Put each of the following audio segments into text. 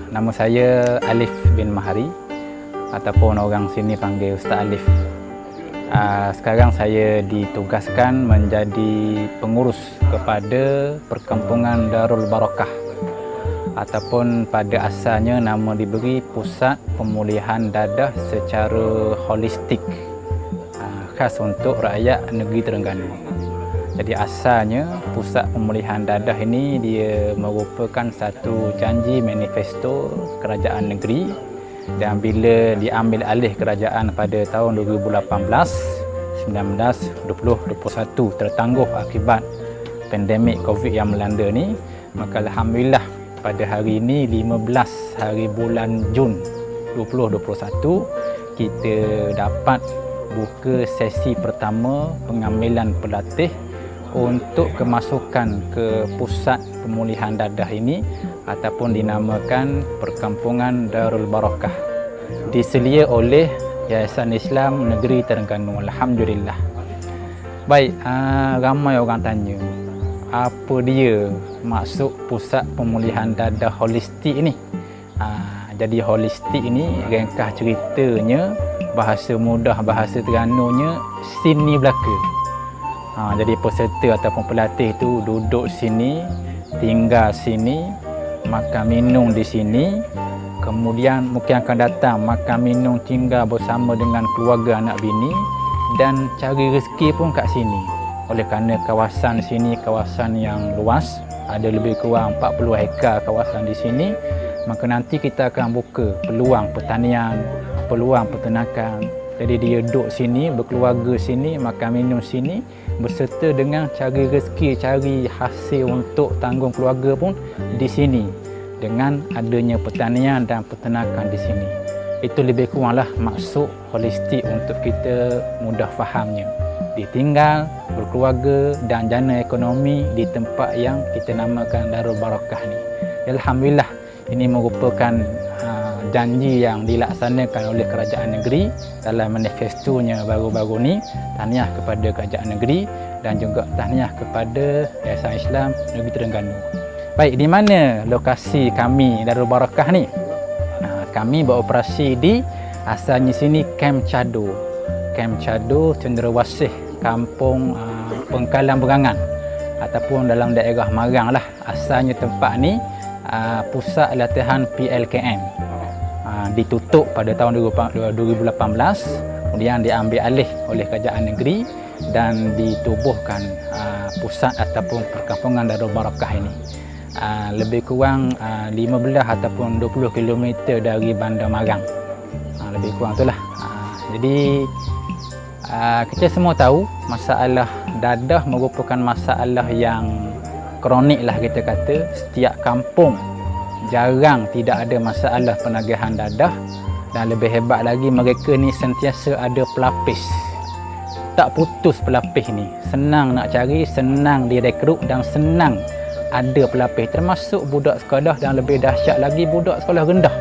Nama saya Alif bin Mahari ataupun orang sini panggil Ustaz Alif. Sekarang saya ditugaskan menjadi pengurus kepada Perkampungan Darul Barakah ataupun pada asalnya nama diberi Pusat Pemulihan Dadah secara holistik, khas untuk rakyat negeri Terengganu. Jadi asalnya Pusat Pemulihan Dadah ini dia merupakan satu janji manifesto kerajaan negeri, dan bila diambil alih kerajaan pada tahun 2018, 19, 20, 21 tertangguh akibat pandemik Covid yang melanda ni, maka alhamdulillah pada hari ini 15 hari bulan Jun 2021 kita dapat buka sesi pertama pengambilan pelatih untuk kemasukan ke Pusat Pemulihan Dadah ini ataupun dinamakan Perkampungan Darul Barakah, diselia oleh Yayasan Islam Negeri Terengganu. Alhamdulillah. Baik, ramai orang tanya apa dia maksud Pusat Pemulihan Dadah Holistik ini. Jadi holistik ini ringkas ceritanya, bahasa mudah, bahasa Terenganunya sini belaka. Jadi peserta ataupun pelatih tu duduk sini, tinggal sini, makan minum di sini, kemudian mungkin akan datang makan minum tinggal bersama dengan keluarga anak bini dan cari rezeki pun kat sini. Oleh kerana kawasan sini kawasan yang luas, ada lebih kurang 40 hektar kawasan di sini, maka nanti kita akan buka peluang pertanian, peluang peternakan. Jadi dia duduk sini, berkeluarga sini, makan minum sini, berserta dengan cari rezeki, cari hasil untuk tanggung keluarga pun di sini, dengan adanya pertanian dan peternakan di sini. Itu lebih kuranglah maksud holistik untuk kita mudah fahamnya. Ditinggal, berkeluarga dan jana ekonomi di tempat yang kita namakan Darul Barakah ni. Alhamdulillah, ini merupakan janji yang dilaksanakan oleh kerajaan negeri dalam manifestonya baru-baru ni. Tahniah kepada kerajaan negeri dan juga tahniah kepada Yayasan Islam Negeri Terengganu. Baik, di mana lokasi kami Darul Barakah ni? Kami beroperasi di asalnya sini Kem Cado. Kem Cado Cenderawasih, Kampung Pengkalan Berangan ataupun dalam daerah Marang lah. Asalnya tempat ni pusat latihan PLKN. Ditutup pada tahun 2018, kemudian diambil alih oleh kerajaan negeri dan ditubuhkan pusat ataupun Perkampungan Darul Barakah ini. Lebih kurang 15 ataupun 20 km dari Bandar Marang. Lebih kurang itulah. Jadi kita semua tahu masalah dadah merupakan masalah yang kronik lah kita kata. Setiap kampung jarang tidak ada masalah penagihan dadah, dan lebih hebat lagi mereka ni sentiasa ada pelapis. Tak putus pelapis ni. Senang nak cari, senang direkrut dan senang ada pelapis, termasuk budak sekolah dan lebih dahsyat lagi budak sekolah rendah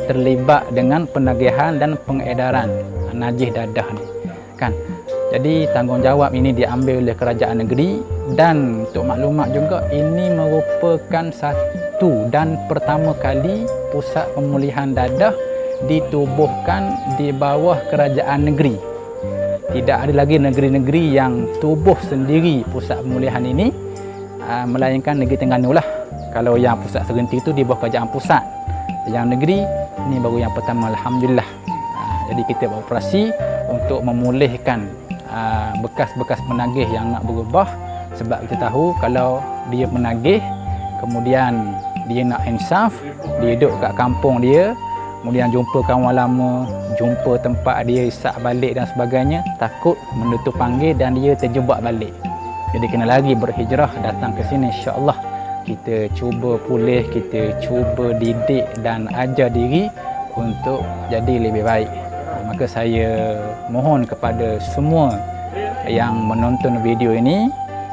terlibat dengan penagihan dan pengedaran najis dadah ni kan. Jadi tanggungjawab ini diambil oleh kerajaan negeri, dan untuk maklumat juga ini merupakan satu dan pertama kali Pusat Pemulihan Dadah ditubuhkan di bawah kerajaan negeri. Tidak ada lagi negeri-negeri yang tubuh sendiri pusat pemulihan ini, melainkan negeri Terengganu lah. Kalau yang pusat serenti itu di bawah kerajaan pusat, yang negeri ini baru yang pertama. Alhamdulillah. Jadi kita beroperasi untuk memulihkan bekas-bekas penagih yang nak berubah, sebab kita tahu kalau dia menagih kemudian dia nak insaf, dia duduk kat kampung dia, kemudian jumpa kawan lama, jumpa tempat dia isak balik dan sebagainya, takut menutup panggil dan dia terjebak balik. Jadi kena lagi berhijrah datang ke sini. InsyaAllah kita cuba pulih, kita cuba didik dan ajar diri untuk jadi lebih baik. Maka saya mohon kepada semua yang menonton video ini,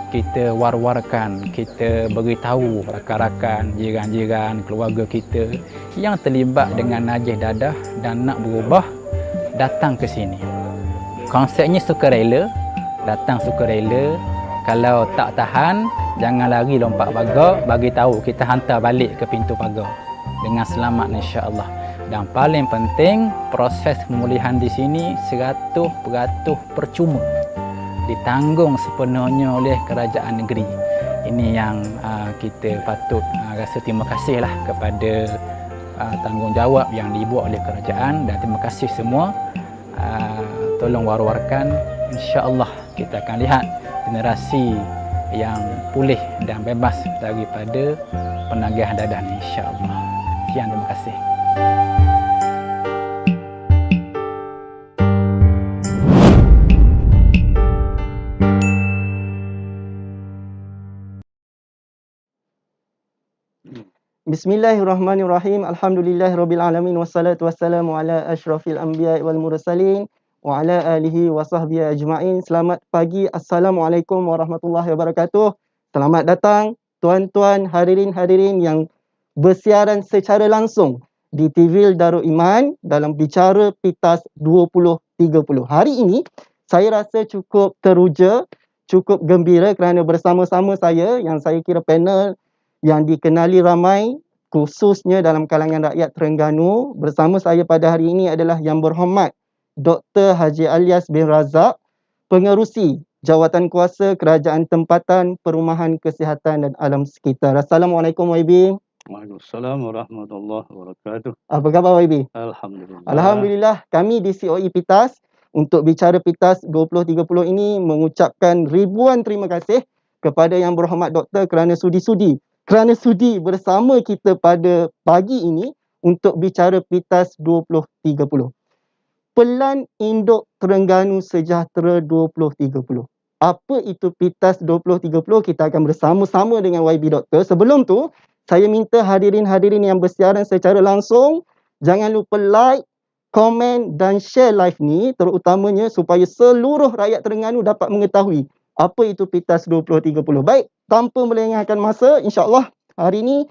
kita war-warkan, kita beritahu rakan-rakan, jiran-jiran, keluarga kita yang terlibat dengan najis dadah dan nak berubah, datang ke sini. Konsepnya sukarela, datang sukarela. Kalau tak tahan, jangan lari lompat pagar, bagi tahu kita hantar balik ke pintu pagar. dengan selamat insya-Allah. Dan paling penting, proses pemulihan di sini 100% percuma, ditanggung sepenuhnya oleh kerajaan negeri. Ini yang kita patut rasa terima kasih lah kepada tanggungjawab yang dibuat oleh kerajaan, dan terima kasih semua. Tolong war-warkan, insya-Allah kita akan lihat generasi yang pulih dan bebas daripada penagihan dadah ni, insya-Allah. Sekian, terima kasih. Bismillahirrahmanirrahim. Alhamdulillahirabbil alamin wassalatu wassalamu ala asyrafil anbiya'i wal mursalin wa ala alihi wa sahbihi ajma'in. Selamat pagi. Assalamualaikum warahmatullahi wabarakatuh. Selamat datang tuan-tuan, hadirin-hadirin yang bersiaran secara langsung di TV Darul Iman dalam Bicara Pitas 2030. Hari ini saya rasa cukup teruja, cukup gembira kerana bersama-sama saya yang saya kira panel yang dikenali ramai khususnya dalam kalangan rakyat Terengganu. Bersama saya pada hari ini adalah Yang Berhormat Dr. Haji Alias bin Razak, Pengerusi Jawatan Kuasa Kerajaan Tempatan Perumahan Kesihatan dan Alam Sekitar. Assalamualaikum YB. Waalaikumsalam warahmatullahi wabarakatuh. Apa khabar YB? Alhamdulillah. Alhamdulillah, kami di COE Pitas untuk Bicara Pitas 2030 ini mengucapkan ribuan terima kasih kepada Yang Berhormat Doktor kerana sudi bersama kita pada pagi ini untuk Bicara Pitas 2030. Pelan Induk Terengganu Sejahtera 2030. Apa itu Pitas 2030? Kita akan bersama-sama dengan YB Doktor. Sebelum tu, saya minta hadirin-hadirin yang bersiaran secara langsung, jangan lupa like, komen dan share live ni, terutamanya supaya seluruh rakyat Terengganu dapat mengetahui apa itu Pitas 2030. Baik, tanpa melengahkan masa, insya-Allah hari ini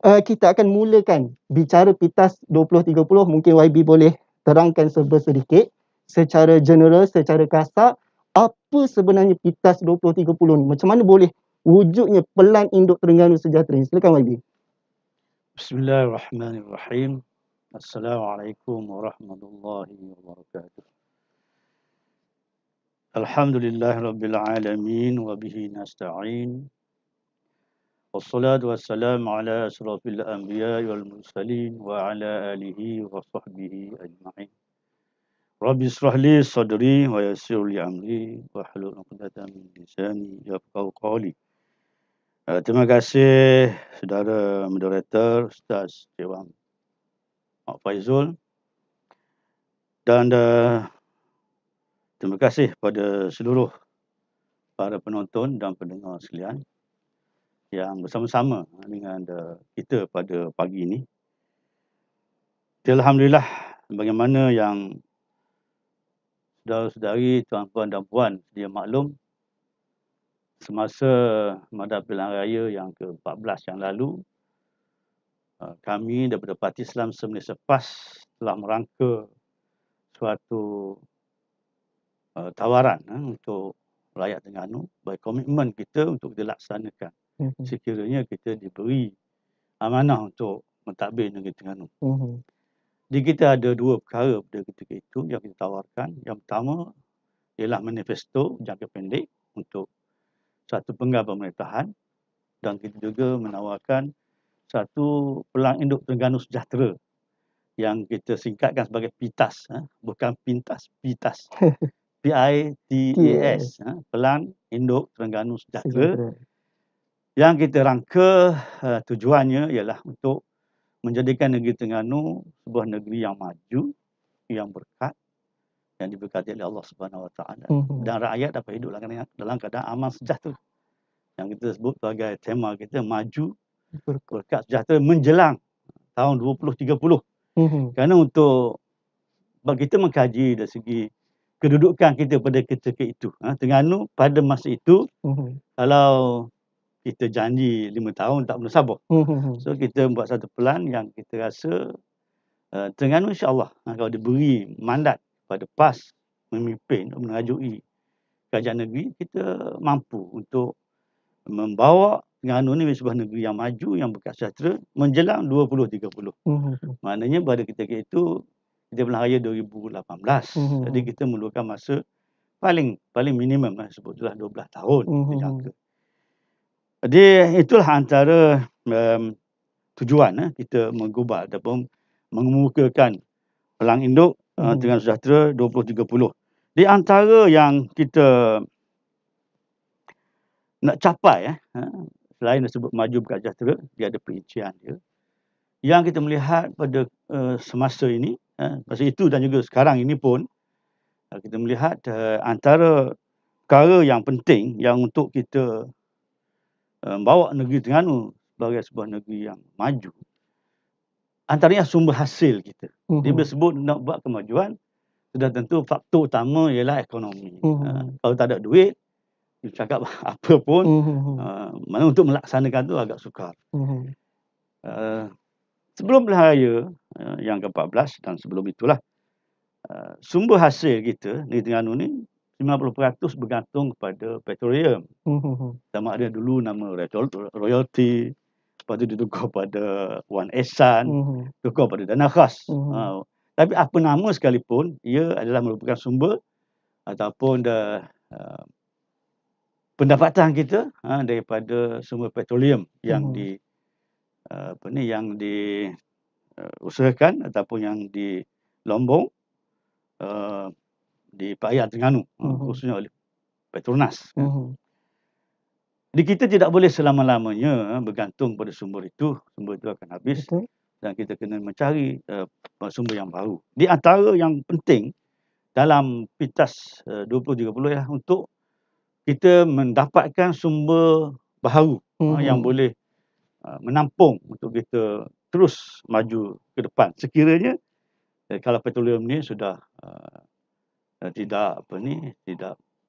kita akan mulakan Bicara Pitas 2030. Mungkin YB boleh terangkan sedikit secara general, secara kasar, apa sebenarnya Pitas 2030 ni? Macam mana boleh wujudnya Pelan Induk Terengganu Sejahtera ni? Silakan YB. Bismillahirrahmanirrahim. Assalamualaikum warahmatullahi wabarakatuh. Alhamdulillahirabbil alamin wa bihi nasta'in. Wassalatu wassalamu ala asyrafil anbiya'i wal mursalin wa ala alihi wa sahbihi ajma'in. Rabbi israh li sadri wa yassir li amri wa hlul 'uqdatam min lisani yafqahu qawli. Terima kasih saudara moderator Ustaz Dewan Mak Faizul, dan terima kasih pada seluruh para penonton dan pendengar sekalian yang bersama-sama dengan kita pada pagi ini. Alhamdulillah, bagaimana yang saudara-saudari, tuan-tuan dan puan sedia maklum, semasa menghadapi pilihan raya yang ke-14 yang lalu, kami daripada Parti Islam Semalaysia PAS telah merangka suatu tawaran untuk rakyat Terengganu bagi komitmen kita untuk kita laksanakan sekiranya kita diberi amanah untuk mentadbir negeri Terengganu. Jadi kita ada dua perkara pada ketika itu yang kita tawarkan. Yang pertama ialah manifesto jangka pendek untuk satu penggal pemerintahan, dan kita juga menawarkan satu Pelan Induk Terengganu Sejahtera yang kita singkatkan sebagai PITAS, bukan pintas, PITAS. PITAS, Pelan Induk Terengganu Sejahtera. Yang kita rangka tujuannya ialah untuk menjadikan negeri Terengganu sebuah negeri yang maju, yang berkat, yang diberkati oleh Allah Subhanahu Wa Taala, dan rakyat dapat hidup dalam keadaan aman sejahtera. Yang kita sebut sebagai tema kita, maju, berkat, sejahtera menjelang tahun 2030. Kerana untuk kita mengkaji dari segi kedudukan kita pada ketika itu, Terengganu pada masa itu, kalau kita janji 5 tahun tak pernah sabar. So kita buat satu pelan yang kita rasa Terengganu insya-Allah kalau diberi mandat pada PAS memimpin, mengerajui kerajaan negeri, kita mampu untuk membawa Terengganu ni sebuah negeri yang maju, yang bersejahtera menjelang 2030. Maknanya pada ketika itu kita bulan raya 2018. Jadi kita memerlukan masa paling minimum lah, sebutlah 12 tahun dijangka. Jadi itulah antara tujuan kita menggubal ataupun mengemukakan Pelang Induk Terengganu Sejahtera 2030. Di antara yang kita nak capai, selain disebut maju bersejahtera, dia ada perincian dia. Yang kita melihat pada semasa ini, masa itu dan juga sekarang ini pun, kita melihat antara perkara yang penting yang untuk kita bawa negeri Terengganu sebagai sebuah negeri yang maju, antaranya sumber hasil kita. Dia bila sebut nak buat kemajuan, sudah tentu faktor utama ialah ekonomi. Kalau tak ada duit, dia cakap apa pun, mana untuk melaksanakan tu agak sukar. Sebelum Pilihan Raya yang ke-14 dan sebelum itulah, sumber hasil kita di Terengganu ni 50% bergantung kepada petroleum. Sama ada dulu nama royalty, lepas tu ditukar pada Wan Ehsan, tukar pada dana khas. Tapi apa nama sekalipun, ia adalah merupakan sumber ataupun pendapatan kita daripada sumber petroleum yang yang diusahakan ataupun yang dilombong di perairan Terengganu, khususnya oleh Petronas. Jadi kita tidak boleh selama-lamanya bergantung pada sumber itu. Sumber itu akan habis. Dan kita kena mencari sumber yang baru. Di antara yang penting dalam PITAS 2030 ialah untuk kita mendapatkan sumber baru yang boleh menampung untuk kita terus maju ke depan. Sekiranya kalau petroleum ni sudah tidak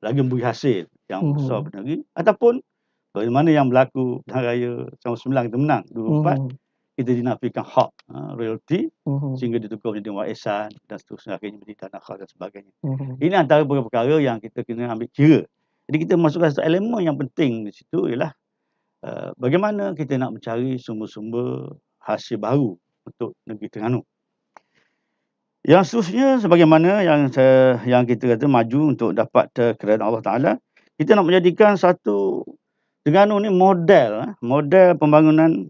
lagi memberi hasil yang besar pada negeri, ataupun bagaimana yang berlaku Pilihan Raya 19 kita menang 24, kita dinafikan hak royalty sehingga ditukar menjadi Wan Ehsan dan seterusnya, akhirnya menjadi dana khas dan sebagainya. Ini antara perkara yang kita kena ambil kira. Jadi kita masukkan satu elemen yang penting di situ ialah bagaimana kita nak mencari sumber-sumber hasil baru untuk negeri Terengganu. Yang seterusnya, sebagaimana yang kita kata maju untuk dapat keredaan Allah Ta'ala, kita nak menjadikan satu Terengganu ni model pembangunan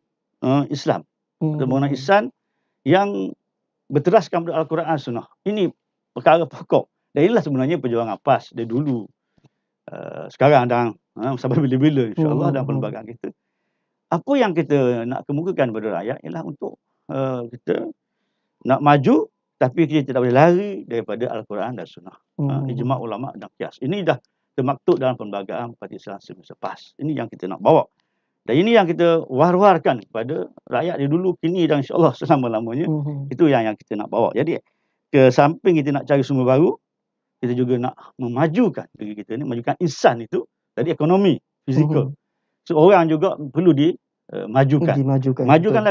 Islam. Pembangunan Ihsan yang berteraskan pada Al-Quran dan Sunnah. Ini perkara pokok. Dan inilah sebenarnya perjuangan PAS dari dulu, sekarang dan sampai bila-bila insya-Allah dalam perlembagaan kita. Apa yang kita nak kemukakan kepada rakyat ialah untuk kita nak maju, tapi kita tidak boleh lari daripada Al-Quran dan Sunnah. Ijma' ulama' dan qiyas. Ini dah termaktub dalam perlembagaan Parti Islam semasa PAS. Ini yang kita nak bawa. Dan ini yang kita war-warkan kepada rakyat di dulu, kini dan insya-Allah selama-lamanya. Itu yang kita nak bawa. Jadi ke samping kita nak cari sumber baru, kita juga nak memajukan diri kita ni, memajukan insan itu dari ekonomi, fizikal. So orang juga perlu dimajukan. Majukan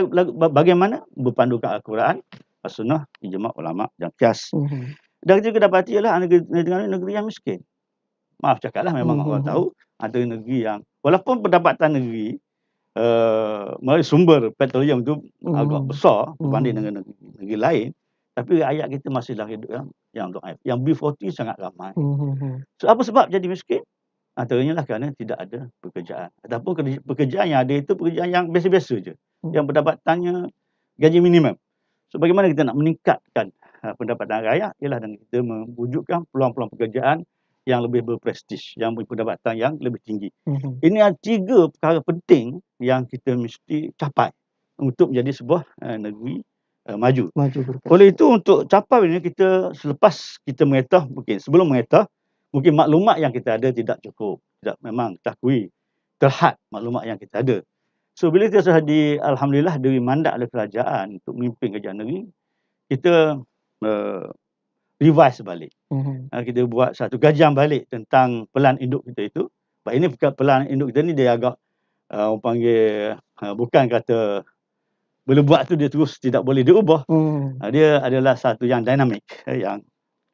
bagaimana? Berpandukan Al-Quran, As-Sunnah, Ijma' ulama' dan qiyas. Dan kita juga dapati ialah negeri negeri yang miskin. Maaf cakaplah, memang orang tahu antara negeri yang walaupun pendapatan negeri melalui sumber petroleum itu agak besar berbanding dengan negeri lain, tapi rakyat kita masih dalam hidup yang dhaif. Yang B40 sangat ramai. So apa sebab jadi miskin? Antaranya lah kerana tidak ada pekerjaan. Ataupun pekerjaan yang ada itu pekerjaan yang biasa-biasa je. Yang pendapatannya gaji minimum. So bagaimana kita nak meningkatkan pendapatan rakyat? Ialah dengan kita mewujudkan peluang-peluang pekerjaan yang lebih berprestij, yang berpendapatan yang lebih tinggi. Ini adalah 3 perkara penting yang kita mesti capai untuk menjadi sebuah negeri maju. Oleh itu, untuk capai ini, kita selepas kita mengetah, sebelum mengetah, mungkin maklumat yang kita ada tidak cukup. Memang kita akui terhad maklumat yang kita ada. So bila kita sudah alhamdulillah diberi mandat oleh kerajaan untuk memimpin kerajaan negeri, kita revise balik. Kita buat satu kajian balik tentang pelan induk kita itu. Ini pelan induk kita ni dia agak orang panggil bukan kata boleh buat tu dia terus tidak boleh diubah. Dia adalah satu yang dinamik, yang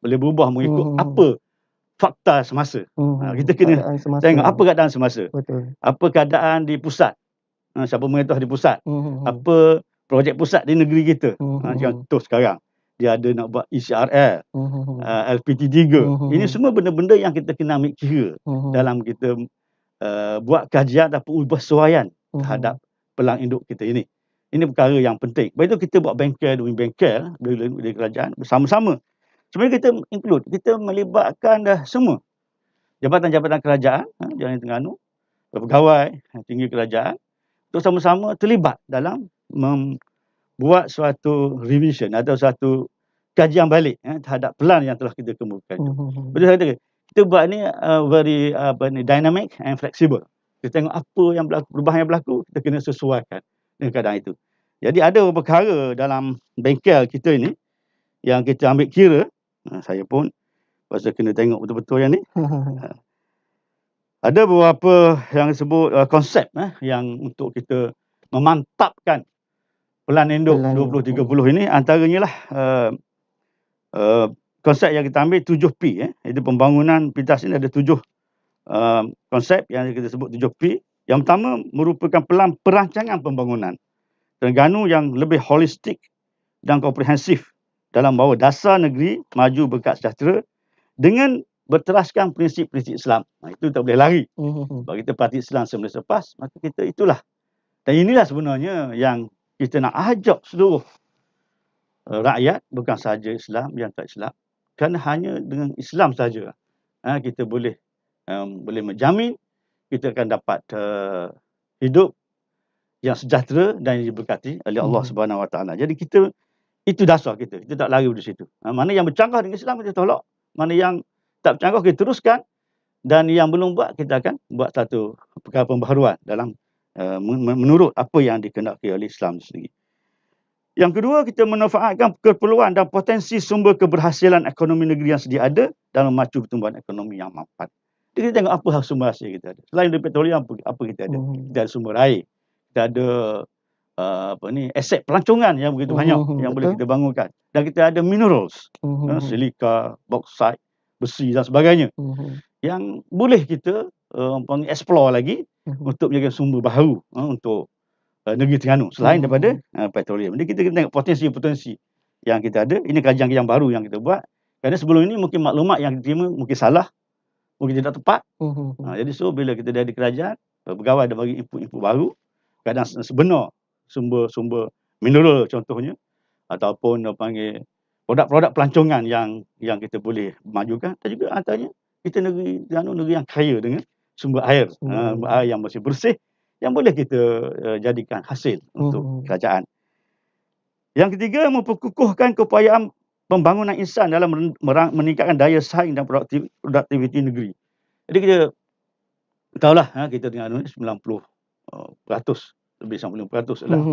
boleh berubah mengikut apa fakta semasa. Kita kena tengok apa keadaan semasa. Apa keadaan di pusat, siapa pemerintah di pusat, apa projek pusat di negeri kita. Contoh sekarang dia ada nak buat ECRL, LPT3. Ini semua benda-benda yang kita kena ambil kira dalam kita buat kajian ataupun ubahsuaian terhadap pelang induk kita ini. Ini perkara yang penting. Lepas itu kita buat bengkel demi bengkel di kerajaan bersama-sama. Sebenarnya kita include, kita melibatkan dah semua jabatan-jabatan kerajaan, Jalan Terengganu, pegawai tinggi kerajaan untuk sama-sama terlibat dalam membuat suatu revision atau suatu kajian balik terhadap pelan yang telah kita kemukakan itu. Betul saya kata, kita buat ni very dynamic and flexible. Kita tengok apa yang berlaku, perubahan yang berlaku, kita kena sesuaikan dengan keadaan itu. Jadi ada beberapa perkara dalam bengkel kita ini yang kita ambil kira. Saya pun pasal kena tengok betul-betul yang ni. Ada beberapa yang disebut konsep yang untuk kita memantapkan pelan induk 2030 ini. Antaranya lah konsep yang kita ambil 7P. Itu pembangunan pintas ini ada 7 konsep yang kita sebut 7P. Yang pertama merupakan pelan perancangan pembangunan Terengganu yang lebih holistik dan komprehensif dalam bahawa dasar negeri maju berkat sejahtera dengan berteraskan prinsip-prinsip Islam. Itu tak boleh lari. Bagi kita parti Islam semula lepas, maka kita itulah. Dan inilah sebenarnya yang kita nak ajak seluruh rakyat, bukan sahaja Islam yang tak Islam. Kerana hanya dengan Islam saja kita boleh menjamin kita akan dapat hidup yang sejahtera dan yang diberkati oleh Allah Subhanahu Wa Taala. Jadi kita, itu dasar kita. Kita tak lari dari situ. Mana yang bercanggah dengan Islam kita tolak, mana yang tak bercanggah kita teruskan, dan yang belum buat kita akan buat satu perkara pembaharuan dalam menurut apa yang dikehendaki oleh Islam sendiri. Yang kedua, kita memanfaatkan keperluan dan potensi sumber keberhasilan ekonomi negeri yang sedia ada dalam memacu pertumbuhan ekonomi yang mampat. Jadi kita tengok apa sumber hasil kita ada. Selain dari petroleum, apa kita ada? Kita ada sumber air. Kita ada aset pelancongan yang begitu banyak yang boleh kita bangunkan. Dan kita ada minerals, silika, bauxite, besi dan sebagainya. Yang boleh kita explore lagi untuk menjadi sumber baru untuk negeri Terengganu selain daripada petroleum. Jadi kita tengok potensi-potensi yang kita ada. Ini kajian yang baru yang kita buat. Kerana sebelum ini mungkin maklumat yang diterima mungkin salah, mungkin tidak tepat. Jadi so bila kita dah di kerajaan, pegawai dah bagi input-input baru, kadang sebenar sumber-sumber mineral contohnya, ataupun panggil produk-produk pelancongan yang kita boleh majukan. Dan juga antaranya kita negeri Terengganu negeri yang kaya dengan sumber air, air yang masih bersih, yang boleh kita jadikan hasil untuk kerajaan. Yang ketiga, memperkukuhkan keupayaan pembangunan insan dalam meningkatkan daya saing dan produktiviti negeri. Jadi kita tahulah kita Terengganu 90%, lebih 95% adalah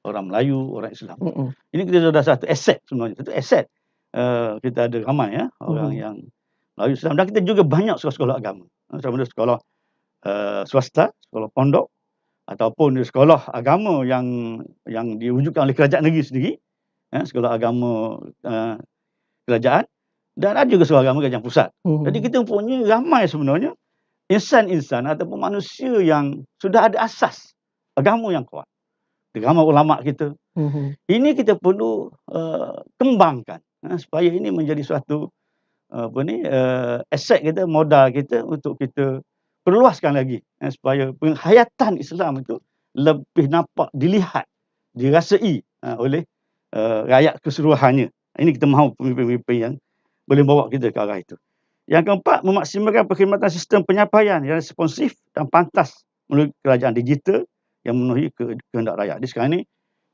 orang Melayu, orang Islam. Ini kita sudah satu aset sebenarnya. Satu aset. Kita ada ramai orang yang Melayu Islam, dan kita juga banyak sekolah-sekolah agama. Sama ada sekolah swasta, sekolah pondok, ataupun sekolah agama yang diwujudkan oleh kerajaan negeri sendiri, sekolah agama kerajaan, dan ada juga sekolah agama kerajaan pusat. Jadi kita punya ramai sebenarnya insan-insan ataupun manusia yang sudah ada asas agama yang kuat. Ramai ulama kita. Ini kita perlu kembangkan supaya ini menjadi suatu aset kita, modal kita untuk kita perluaskan lagi supaya penghayatan Islam itu lebih nampak, dilihat, dirasai oleh rakyat keseluruhannya. Ini kita mahu pemimpin-pemimpin yang boleh bawa kita ke arah itu. Yang keempat, memaksimalkan perkhidmatan sistem penyampaian yang responsif dan pantas melalui kerajaan digital yang memenuhi kehendak rakyat. Di sekarang ni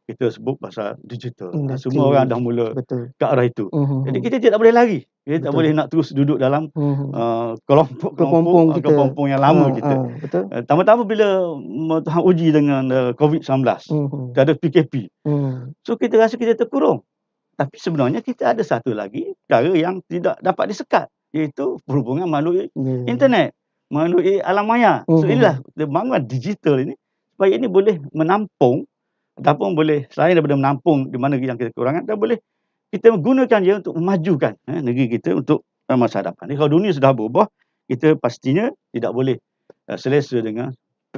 kita sebut pasal digital. Semua orang dah mula ke arah itu. Jadi kita tidak boleh lari. Kita tak boleh nak terus duduk dalam kelompok yang lama kita. Tambah-tambah bila Tuhan uji dengan COVID-19, kita ada PKP. So kita rasa kita terkurung. Tapi sebenarnya kita ada satu lagi perkara yang tidak dapat disekat, iaitu perhubungan melalui internet, melalui alam maya. So inilah bangunan digital ini supaya ini boleh menampung ataupun boleh selain daripada menampung di mana yang kita kekurangan, dan boleh kita menggunakan dia untuk memajukan negeri kita untuk masa depan. Jadi kalau dunia sudah berubah, kita pastinya tidak boleh selesa dengan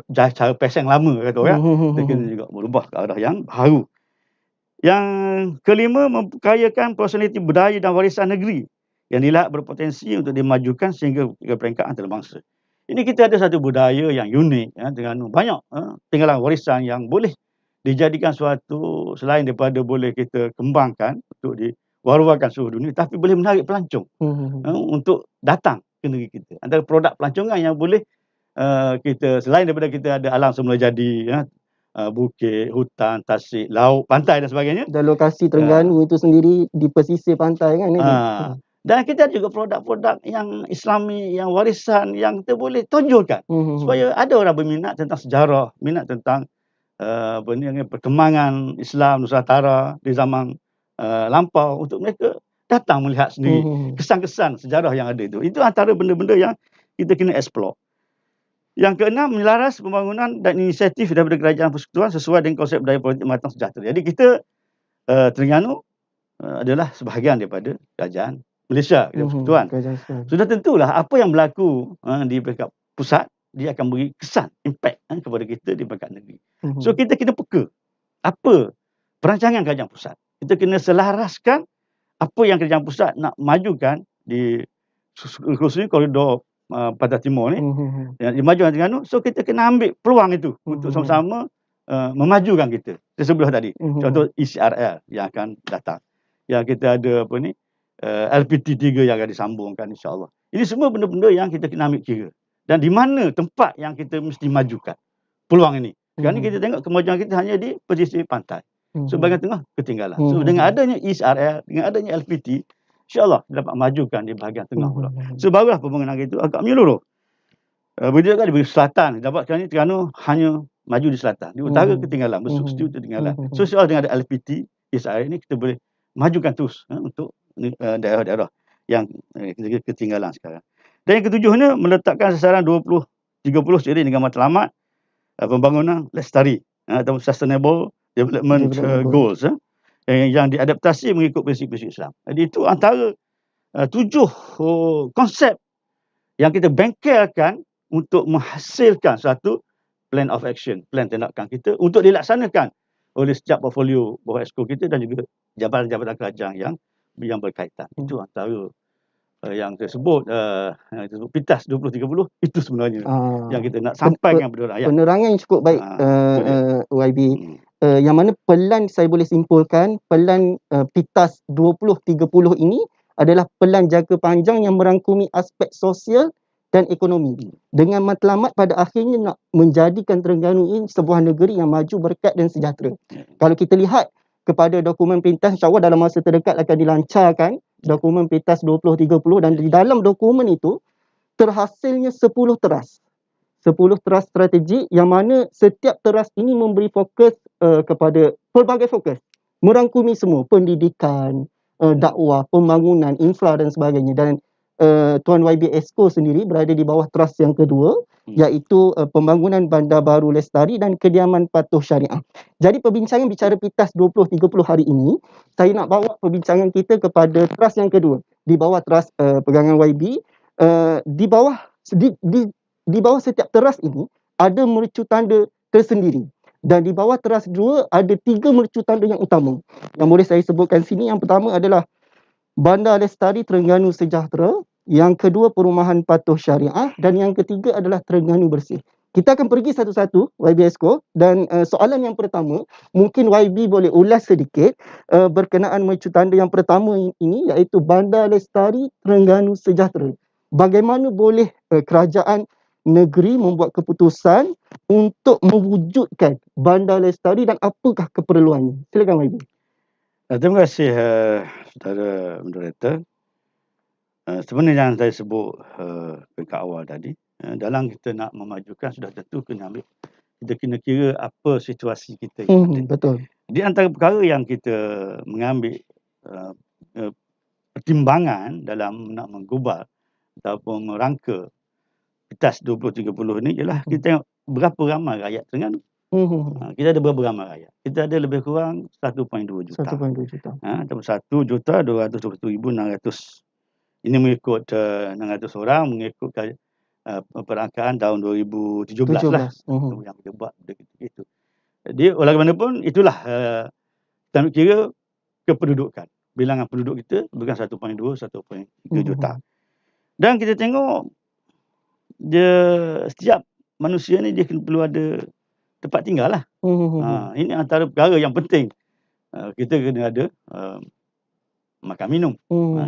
cara pes yang lama kata orang, kita kena juga berubah ke arah yang baru. Yang kelima, memperkayakan personaliti budaya dan warisan negeri yang dilihat berpotensi untuk dimajukan sehingga ke peringkat antarabangsa. Ini kita ada satu budaya yang unik, dengan banyak tinggalan warisan yang boleh dijadikan suatu, selain daripada boleh kita kembangkan untuk diwar-warkan seluruh dunia, tapi boleh menarik pelancong untuk datang ke negeri kita. Antara produk pelancongan yang boleh kita, selain daripada kita ada alam semula jadi, bukit, hutan, tasik, laut, pantai dan sebagainya. Dan lokasi Terengganu itu sendiri di pesisir pantai kan. Dan kita ada juga produk-produk yang Islami, yang warisan yang kita boleh tonjolkan supaya ada orang berminat tentang sejarah, minat tentang perkembangan Islam Nusantara di zaman lampau, untuk mereka datang melihat sendiri kesan-kesan sejarah yang ada itu. Itu antara benda-benda yang kita kena explore. Yang keenam, menyelaras pembangunan dan inisiatif daripada kerajaan persekutuan sesuai dengan konsep budaya politik matang sejahtera. Jadi kita Terengganu adalah sebahagian daripada kerajaan Malaysia, persekutuan. Sudah tentulah apa yang berlaku di peringkat pusat, dia akan beri kesan, impact kepada kita di peringkat negeri. So kita kena peka apa perancangan kerajaan pusat. Kita kena selaraskan apa yang kerajaan pusat nak majukan di khususnya koridor Pantai Timur ni, yang dimajukan Terengganu. So kita kena ambil peluang itu untuk sama-sama memajukan kita. Sebelah tadi, contoh ECRL yang akan datang, yang kita ada apa ni, LPT 3 yang akan disambungkan, insya-Allah. Ini semua benda-benda yang kita kena ambil kira. Dan di mana tempat yang kita mesti majukan peluang ini. Sekarang ni kita tengok kemajuan kita hanya di pesisir pantai. So bahagian tengah ketinggalan. So dengan adanya ECRL, dengan adanya LPT, insya-Allah dapat majukan di bahagian tengah pula. So barulah pembangunan itu agak menyeluruh. Begitu juga di selatan, dapat sekarang ni Terengganu hanya maju di selatan. Di utara ketinggalan, bersubstitut ketinggalan. So insya-Allah dengan ada LPT, ECRL ini kita boleh majukan terus untuk daerah-daerah yang ketinggalan sekarang. Dan yang ketujuhnya, meletakkan sasaran 2030 seiring dengan matlamat pembangunan lestari atau Sustainable Development Goals yang diadaptasi mengikut prinsip-prinsip Islam. Jadi itu antara 7 konsep yang kita bengkelkan untuk menghasilkan satu plan of action, plan tindakan kita untuk dilaksanakan oleh setiap portfolio bawah exco kita dan juga jabatan-jabatan kerajaan yang berkaitan. Itu antara yang tersebut PITAS 2030 itu sebenarnya yang kita nak sampaikan kepada rakyat. Penerangan yang cukup baik YB. Yang mana pelan saya boleh simpulkan, pelan PITAS 2030 ini adalah pelan jangka panjang yang merangkumi aspek sosial dan ekonomi. Dengan matlamat pada akhirnya nak menjadikan Terengganu ini sebuah negeri yang maju, berkat dan sejahtera. Kalau kita lihat kepada dokumen PITAS, insya-Allah dalam masa terdekat akan dilancarkan dokumen PITAS 2030, dan di dalam dokumen itu terhasilnya 10 teras. 10 teras strategi yang mana setiap teras ini memberi fokus kepada pelbagai fokus. Merangkumi semua, pendidikan, dakwah, pembangunan, infra dan sebagainya. Dan Tuan YB Exco sendiri berada di bawah teras yang kedua, iaitu pembangunan bandar baru lestari dan kediaman patuh syariah. Jadi perbincangan bicara PITAS 2030 hari ini, saya nak bawa perbincangan kita kepada teras yang kedua, di bawah teras pegangan YB. Di bawah setiap teras ini ada mercu tanda tersendiri. Dan di bawah teras 2 ada 3 mercu tanda yang utama. Yang boleh saya sebutkan sini, yang pertama adalah Bandar Lestari Terengganu Sejahtera, yang kedua Perumahan Patuh Syariah, dan yang ketiga adalah Terengganu Bersih. Kita akan pergi satu-satu, YB Exco, dan soalan yang pertama, mungkin YB boleh ulas sedikit berkenaan mercu tanda yang pertama ini, iaitu Bandar Lestari Terengganu Sejahtera. Bagaimana boleh kerajaan negeri membuat keputusan untuk mewujudkan Bandar Lestari dan apakah keperluannya? Silakan YB. Terima kasih saudara moderator. Sebenarnya yang saya sebut peringkat awal tadi, dalam kita nak memajukan sudah tentu kena ambil, kita kena kira apa situasi kita yang ada. Betul. Di antara perkara yang kita mengambil pertimbangan dalam nak menggubal ataupun merangka PITAS 2030 ini ialah kita tengok berapa ramai rakyat Terengganu. Kita ada berapa ramai rakyat? Kita ada lebih kurang 1.2 juta. 1.2 juta. Ataupun 1,221,600. Ini mengikut 600 orang, mengikut perangkaan tahun 2017 lah. 17. Itu yang kita buat begitu. Jadi bagaimanapun itulah kita ambil kira kependudukan. Bilangan penduduk kita bukan 1.2, 1.3 juta. Dan kita tengok setiap manusia ni dia perlu ada tempat tinggal lah. Ini antara perkara yang penting. Kita kena ada makan minum,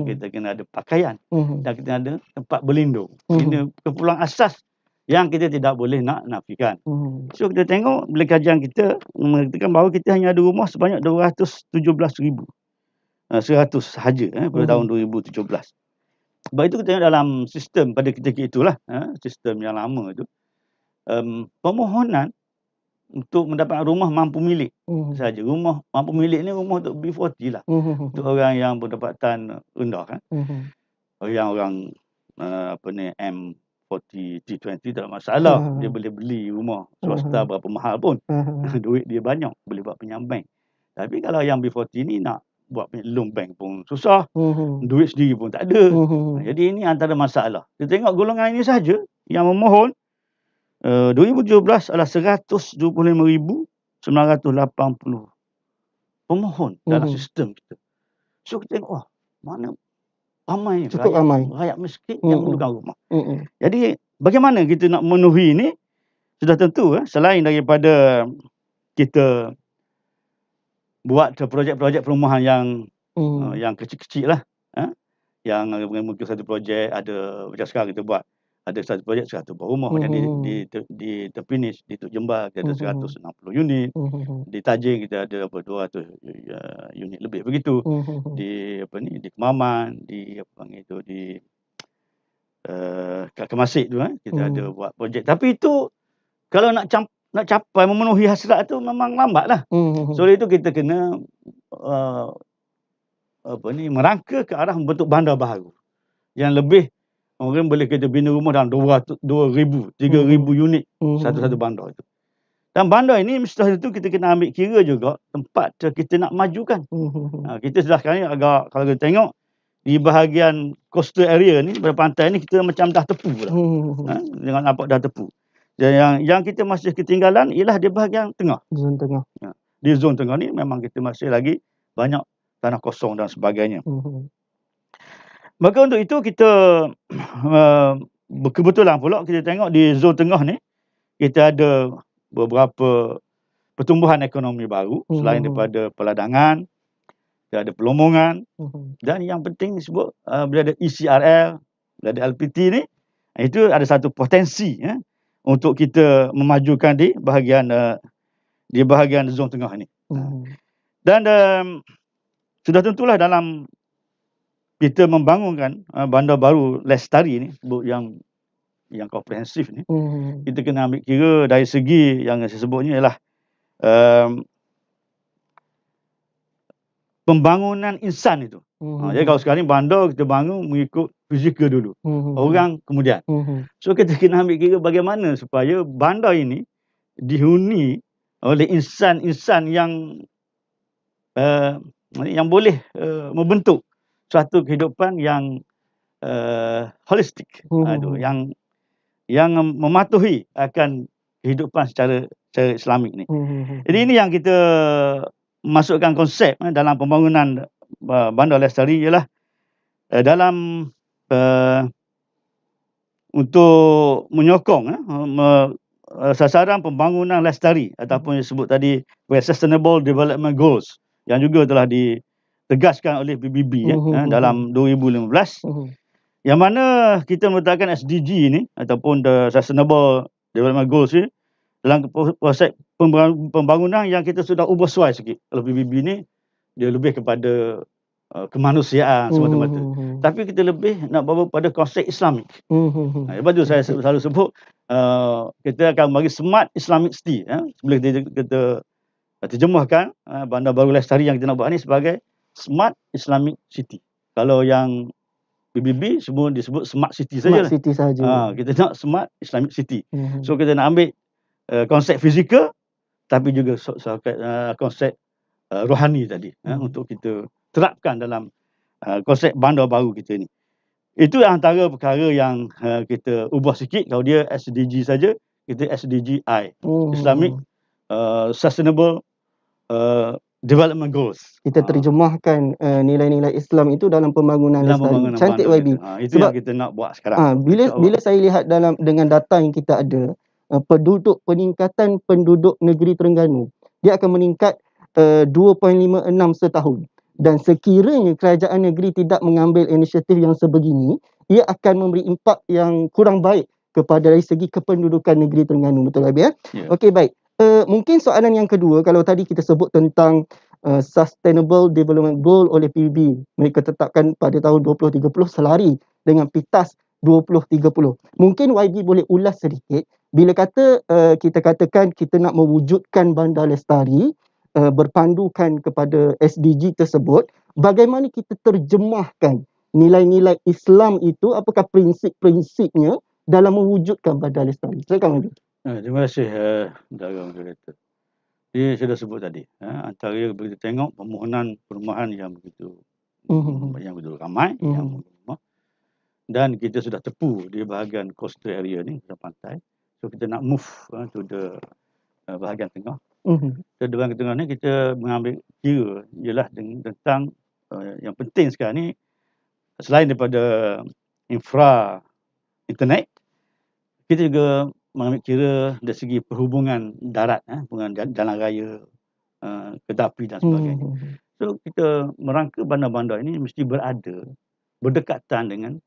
kita kena ada pakaian, dan kita ada tempat berlindung. Ini keperluan asas yang kita tidak boleh nak nafikan. So kita tengok bila kajian kita mengatakan bahawa kita hanya ada rumah sebanyak 217,100 sahaja pada tahun 2017. Sebab itu kita tengok dalam sistem pada ketika itulah, sistem yang lama itu, permohonan untuk mendapat rumah mampu milik saja. Rumah mampu milik ni rumah untuk B40 lah. Untuk orang yang pendapatan rendah kan. Orang M40 T20 tak ada masalah. Dia boleh beli rumah swasta berapa mahal pun. Duit dia banyak, boleh buat pinjam bank. Tapi kalau yang B40 ni nak buat loan bank pun susah. Duit sendiri pun tak ada. Jadi ini antara masalah. Kita tengok golongan ini saja yang memohon 2017 adalah 125,980 pemohon dalam sistem kita. So kita tengok, mana ramai rakyat miskin yang memerlukan rumah. Jadi bagaimana kita nak memenuhi ini? Sudah tentu selain daripada kita buat projek-projek perumahan yang kecil-kecil lah. Yang mungkin satu projek ada macam sekarang kita buat. Ada satu projek 100 buah rumah yang di terfinish di Tuk Jembal kita ada 160 unit. Di Tajing kita ada 200 unit lebih begitu. Di di Kemaman, di kat Kemasik tu kita ada buat projek. Tapi itu kalau nak capai memenuhi hasrat tu memang lambatlah. So itu kita kena merangka ke arah membentuk bandar baru yang lebih. Orang boleh kita bina rumah dalam 2,000, 3,000 unit satu-satu bandar itu. Dan bandar ini setelah itu kita kena ambil kira juga tempat kita nak majukan. Kita sudah sekarang agak, kalau kita tengok di bahagian coastal area ni, pada pantai ni kita macam dah tepu lah. Dengan nampak dah tepu. Dan yang kita masih ketinggalan ialah di bahagian tengah. Zon tengah. Di zon tengah ni memang kita masih lagi banyak tanah kosong dan sebagainya. Maka untuk itu kita kebetulan pula kita tengok di zon tengah ni kita ada beberapa pertumbuhan ekonomi baru selain daripada peladangan, kita ada pelomongan dan yang penting disebut bila ada ECRL, bila ada LPT ni, itu ada satu potensi untuk kita memajukan di bahagian zon tengah ni. Dan sudah tentulah dalam kita membangunkan bandar baru Lestari ni, yang komprehensif ni, kita kena ambil kira dari segi yang saya sebutnya ialah pembangunan insan itu. Jadi kalau sekarang ni bandar kita bangun mengikut fizikal dulu, orang kemudian. So kita kena ambil kira bagaimana supaya bandar ini dihuni oleh insan-insan yang boleh membentuk suatu kehidupan yang holistik, yang mematuhi akan kehidupan secara Islamik ni. Jadi ini yang kita masukkan konsep dalam pembangunan Bandar Lestari ialah dalam untuk menyokong sasaran pembangunan lestari ataupun yang disebut tadi Sustainable Development Goals yang juga telah ditegaskan oleh PBB dalam 2015, yang mana kita meletakkan SDG ni ataupun the Sustainable Development Goals ni dalam proses pembangunan yang kita sudah ubah suai sikit. Kalau PBB ni dia lebih kepada kemanusiaan semata-mata, tapi kita lebih nak bawa pada konsep Islamik. Sebab tu saya selalu sebut kita akan bagi Smart Islamic City. Sebelum kita terjemahkan Bandar Baru Lestari yang kita nak buat ni sebagai Smart Islamic City. Kalau yang PBB semua disebut Smart City saja. Smart City saja. Kita nak Smart Islamic City. So kita nak ambil konsep fizikal tapi juga konsep rohani tadi untuk kita terapkan dalam konsep bandar baru kita ni. Itu antara perkara yang kita ubah sikit. Kalau dia SDG saja, kita SDGI, Islamic Sustainable Development Goals. Kita terjemahkan nilai-nilai Islam itu dalam pembangunan Dalam lestari. pembangunan Cantik bandar YB. kita. Itu Sebab yang kita nak buat sekarang. bila saya lihat dengan data yang kita ada, peningkatan penduduk negeri Terengganu, dia akan meningkat 2.56 setahun. Dan sekiranya kerajaan negeri tidak mengambil inisiatif yang sebegini, ia akan memberi impak yang kurang baik kepada dari segi kependudukan negeri Terengganu. Betul YB ya? Ya. Okey, baik. Mungkin soalan yang kedua, kalau tadi kita sebut tentang Sustainable Development Goal oleh PBB, mereka tetapkan pada tahun 2030 selari dengan PITAS 2030. Mungkin YB boleh ulas sedikit bila kita katakan kita nak mewujudkan bandar lestari berpandukan kepada SDG tersebut, bagaimana kita terjemahkan nilai-nilai Islam itu, apakah prinsip-prinsipnya dalam mewujudkan bandar lestari? Silakan YB. Terima kasih saudara moderator. Dia sudah sebut tadi, antara kita tengok permohonan perumahan yang begitu ramai, yang dan kita sudah tepu di bahagian coastal area ni, di pantai. So kita nak move to the bahagian tengah. So di bahagian tengah ni kita mengambil kira ialah tentang yang penting sekarang ni, selain daripada infra internet, kita juga mengambil kira dari segi perhubungan darat, perhubungan jalan raya, kereta api dan sebagainya. So kita merangka bandar-bandar ini mesti berdekatan dengan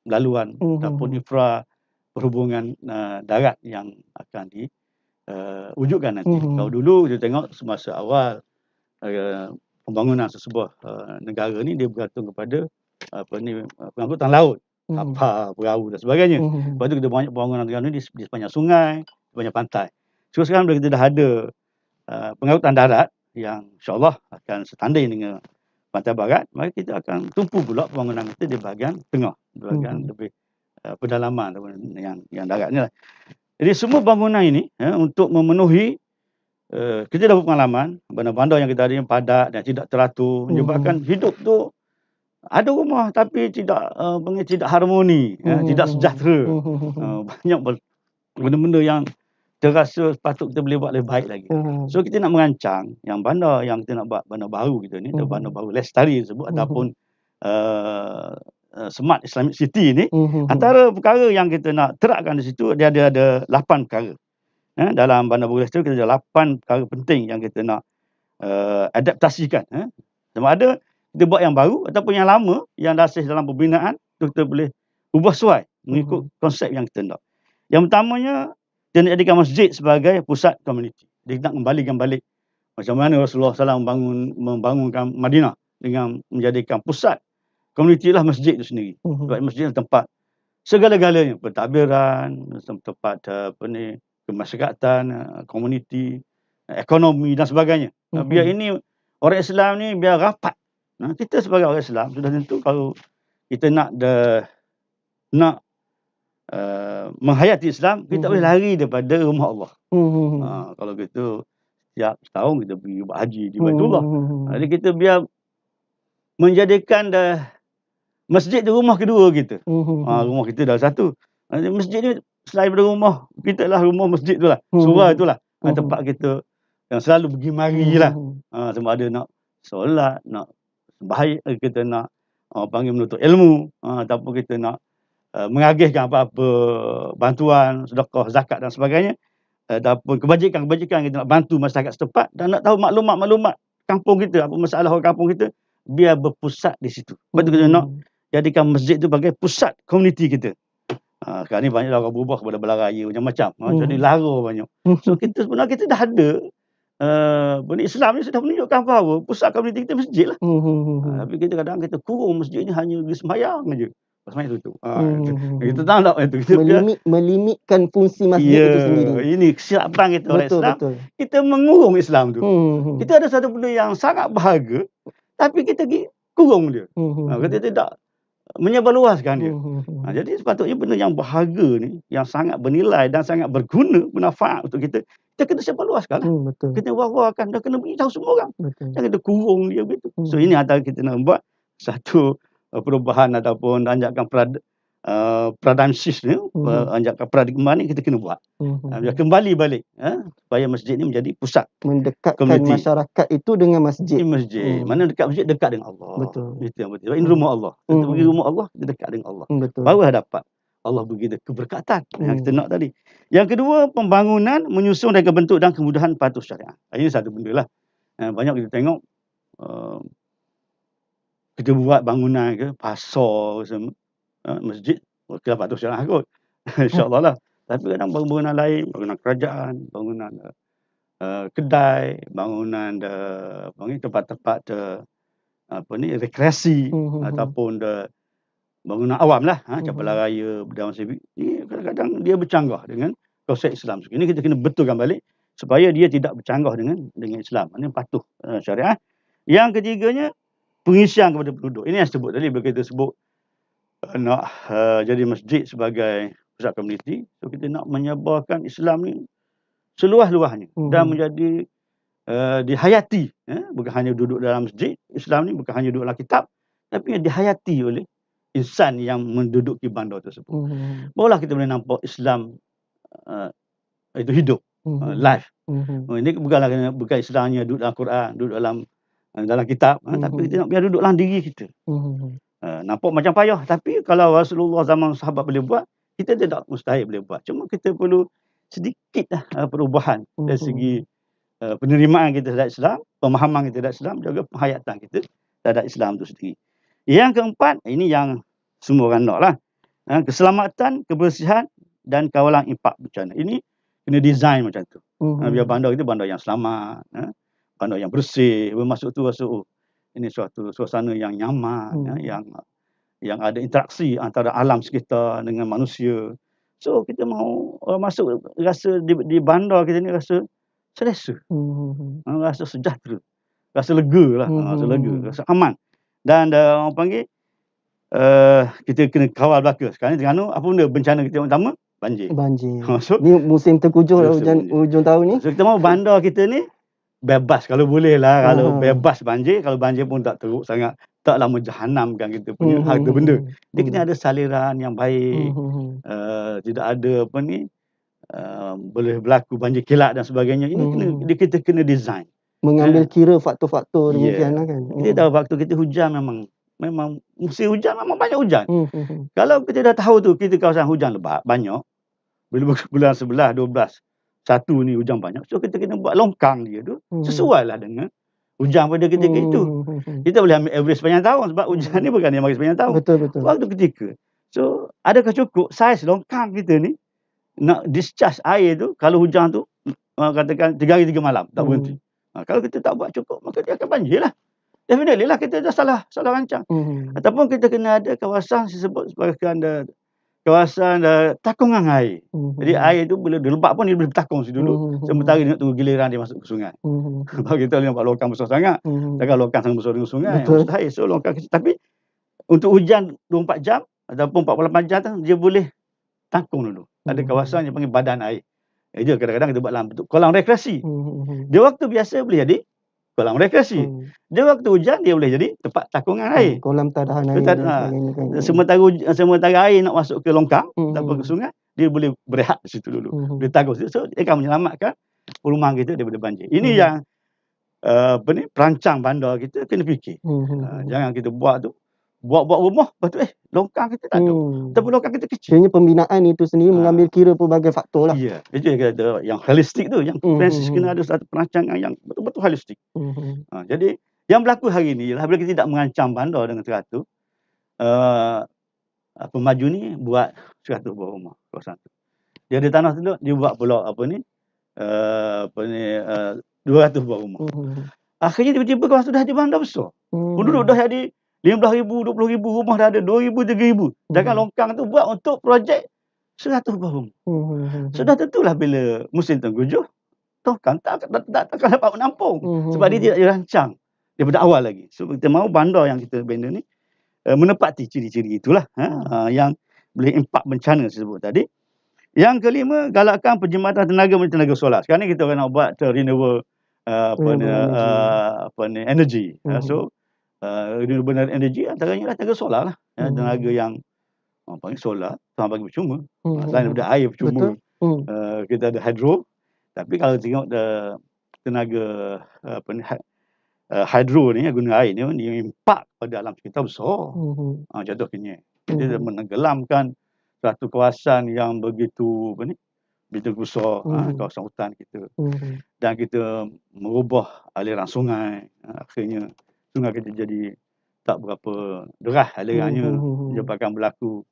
laluan ataupun infra perhubungan darat yang akan diwujudkan nanti. Kalau dulu kita tengok semasa awal pembangunan sesebuah negara ni, dia bergantung kepada pengangkutan laut, kapal, perahu dan sebagainya. Lepas tu kita banyak pembangunan negara ni di sepanjang sungai, di sepanjang pantai. So sekarang bila kita dah ada pengangkutan darat yang insyaAllah akan setanding dengan pantai barat, maka kita akan tumpu pula pembangunan kita di bahagian tengah, di bahagian lebih pedalaman yang darat ni lah. Jadi semua bangunan ini untuk memenuhi, kita dah berpengalaman bandar-bandar yang kita ada yang padat dan tidak teratur, menyebabkan hidup tu ada rumah tapi tidak harmoni, tidak sejahtera. Banyak benda-benda yang terasa patut kita boleh buat lebih baik lagi. So kita nak merancang yang bandar yang kita nak buat, bandar baru kita ni, bandar baru lestari tersebut ataupun Smart Islamic City ni, antara perkara yang kita nak terapkan di situ, dia ada 8 perkara. Dalam bandar baru lestari kita ada 8 perkara penting yang kita nak adaptasikan. Sama ada kita buat yang baru ataupun yang lama yang dah asas dalam pembinaan, kita boleh ubah sesuai mengikut konsep yang kita nak. Yang pertamanya, kita nak jadikan masjid sebagai pusat komuniti. Dia nak kembalikan balik macam mana Rasulullah SAW membangunkan Madinah dengan menjadikan pusat komuniti lah masjid itu sendiri. Sebab masjid adalah tempat segala-galanya, pentadbiran, tempat kemasyarakatan, komuniti, ekonomi dan sebagainya. Biar ini orang Islam ni biar rapat. Kita sebagai orang Islam sudah tentu kalau kita nak menghayati Islam, kita boleh lari daripada rumah Allah. Kalau gitu setiap setahun kita pergi buat haji di Baitullah. Jadi kita biar menjadikan masjid di rumah kedua kita. Rumah kita dah satu. Masjid ni selain daripada rumah kita lah, rumah masjid tu lah, surau itulah tempat kita yang selalu pergi mari lah. Sama ada nak solat, nak sembahyang, kita nak panggil menuntut ilmu, ataupun kita nak mengagihkan apa-apa bantuan, sedekah, zakat dan sebagainya, ataupun kebajikan-kebajikan kita nak bantu masyarakat setempat dan nak tahu maklumat-maklumat kampung kita, apa masalah orang kampung kita, biar berpusat di situ. Sebab tu kita nak jadikan masjid itu sebagai pusat komuniti kita. Sekarang ni banyak orang berubah kepada belaraya macam-macam. Jadi lara banyak. So kita sebenarnya kita dah ada Islam ni sudah menunjukkan bahawa pusat komuniti kita masjid lah. Tapi kita kadang kita kurung masjid ni hanya pergi sembahyang aja. Sembahyang tutup. Kita tahu tak itu. Kita melimitkan fungsi masjid itu sendiri. Ini kesilapan kita orang Islam. Kita mengurung Islam tu. Kita ada satu benda yang sangat berharga, tapi kita kurung dia. Kita tidak menyebarluaskan dia. Jadi sepatutnya benda yang berharga ni, yang sangat bernilai dan sangat berguna, bermanfaat untuk kita, kita kena sebarluaskan lah. Kita war-warkan dan kena beritahu semua orang. Jangan kita kurung dia begitu. So ini antara kita nak buat satu perubahan ataupun anjakan paradigm shift ni, anjakan paradigma ni kita kena buat. Biar kembali balik supaya masjid ni menjadi pusat Mendekatkan komuniti. masyarakat itu dengan masjid. Ini masjid. Mana dekat masjid, dekat dengan Allah. Betul. Itu yang betul. Ini rumah Allah. Kita pergi rumah Allah, kita dekat dengan Allah. Betul. Baru dapat Allah bagi keberkatan yang kita nak tadi. Yang kedua, pembangunan menyusun reka bentuk dan kemudahan patuh syariah. Ini satu benda lah. Banyak kita tengok kita buat bangunan ke, pasar semua, masjid, kita patuh syariah kot. InsyaAllah lah. Tapi kadang bangunan lain, bangunan kerajaan, bangunan kedai, bangunan tempat-tempat rekreasi ataupun bangunan awam lah, capalan raya, Dewan Sivik. Ini kadang-kadang dia bercanggah dengan konsep Islam. Ini kita kena betulkan balik supaya dia tidak bercanggah dengan Islam. Ini patuh syariah. Yang ketiganya, pengisian kepada penduduk. Ini yang sebut tadi, bila kita sebut nak jadi masjid sebagai pusat komuniti. So kita nak menyebarkan Islam ni seluas-luasnya dan menjadi dihayati. Bukan hanya duduk dalam masjid, Islam ni bukan hanya duduk dalam kitab, tapi dihayati oleh insan yang menduduki bandar tersebut. Barulah kita boleh nampak Islam itu hidup, live. Ini bukan Islamnya duduk dalam Quran, duduk dalam kitab, tapi kita nak biar duduk dalam diri kita. Nampak macam payah, tapi kalau Rasulullah zaman sahabat boleh buat, kita tidak mustahil boleh buat. Cuma kita perlu sedikit perubahan dari segi penerimaan kita terhadap Islam, pemahaman kita terhadap Islam, juga penghayatan kita terhadap Islam itu sendiri. Yang keempat, ini yang semua orang nak lah. Keselamatan, kebersihan dan kawalan impak bencana. Ini kena design macam tu. Biar bandar kita bandar yang selamat, bandar yang bersih, masuk ini suatu suasana yang nyaman, yang ada interaksi antara alam sekitar dengan manusia. So kita mau masuk rasa di bandar kita ni rasa selesa, rasa sejahtera, rasa lega lah, rasa lega, rasa aman. Dan orang panggil kita kena kawal belaka. Sekarang ni Terengganu, apa benda bencana kita yang utama? Banjir. So, ni musim terkujuh hujung tahun ni. So kita mau bandar kita ni bebas kalau boleh lah. Kalau bebas banjir, kalau banjir pun tak teruk sangat, taklah menjahanamkan kita punya harga benda. Dia kena ada saliran yang baik, tidak ada boleh berlaku banjir kilat dan sebagainya. Ini kita kena design. Mengambil kira faktor-faktor demikian lah kan. Kita tahu waktu kita hujan memang musim hujan memang banyak hujan. Kalau kita dah tahu tu kita kawasan hujan lebat banyak, bila bulan 11, 12, 1 ni hujan banyak, so kita kena buat longkang dia tu sesuai lah dengan hujan pada ketika itu. Kita boleh ambil average sepanjang tahun sebab hujan ni bukan dia mari sepanjang tahun. Betul. Waktu ketika. So adakah cukup saiz longkang kita ni nak discharge air tu kalau hujan tu katakan 3 hari 3 malam tak berhenti. Kalau kita tak buat cukup, maka dia akan banjir lah. Definitely lah kita dah salah rancang. Ataupun kita kena ada kawasan disebut sebagai kawasan takungan air. Jadi air tu bila dia lebat pun dia boleh bertakung situ dulu. Sementara dia nak tunggu giliran dia masuk ke sungai. Kalau kita boleh nampak longkang besar sangat. Takkan longkang sangat besar dengan sungai. Mustahil. So longkang kecil. Tapi untuk hujan 24 jam ataupun 48 jam tu, dia boleh takung dulu. Ada kawasan yang panggil badan air. Dia kadang-kadang kita buat dalam bentuk kolam rekreasi. Dia waktu biasa boleh jadi kolam rekreasi. Dia waktu hujan dia boleh jadi tempat takungan air. Kolam tadahan air. Sementara air nak masuk ke longkang ataupun ke sungai, dia boleh berehat di situ dulu. Dia tagung situ. So dia akan menyelamatkan perumahan kita daripada banjir. Ini yang perancang bandar kita kena fikir. Jangan kita buat rumah, lepas tu longkang kita tak ada. Ataupun longkang kita kecil. Sebenarnya pembinaan itu sendiri mengambil kira pelbagai faktor lah. Ya, itu yang kata yang holistik tu, yang prinsip kena ada satu perancangan yang betul-betul holistik. Jadi yang berlaku hari ni ialah bila kita tidak mengancam bandar dengan teratur, pemaju ni buat 100 buah rumah kawasan tu. Dia ada tanah tu, dia buat pula 200 buah rumah. Akhirnya tiba-tiba kawasan tu dah ada bandar besar. Penduduk dah jadi 15,000, 20,000 rumah, dah ada 2,000, 3,000. Sedangkan longkang tu buat untuk projek 100 buah rumah. Sudah tentulah bila musim tenggujuh, longkang takkan dapat menampung. Sebab dia tidak dirancang daripada awal lagi. So kita mahu bandar yang kita bina ni menepati ciri-ciri itulah yang boleh impak bencana sebut tadi. Yang kelima, galakkan perkhidmatan tenaga menjadi tenaga solar. Sekarang ni kita nak buat renewable energy. So renewable energy antaranya tenaga solar lah. Tenaga yang panggil solar, Tuhan bagi percuma. Selain daripada air percuma, kita ada hydro. Tapi kalau tengok tenaga hydro ni, guna air ni, dia impak pada alam sekitar besar. Contohnya, dia menenggelamkan satu kawasan yang begitu begitu besar, kawasan hutan kita. Dan kita merubah aliran sungai. Akhirnya sungai kita jadi tak berapa deras alirannya. Menyebabkan berlaku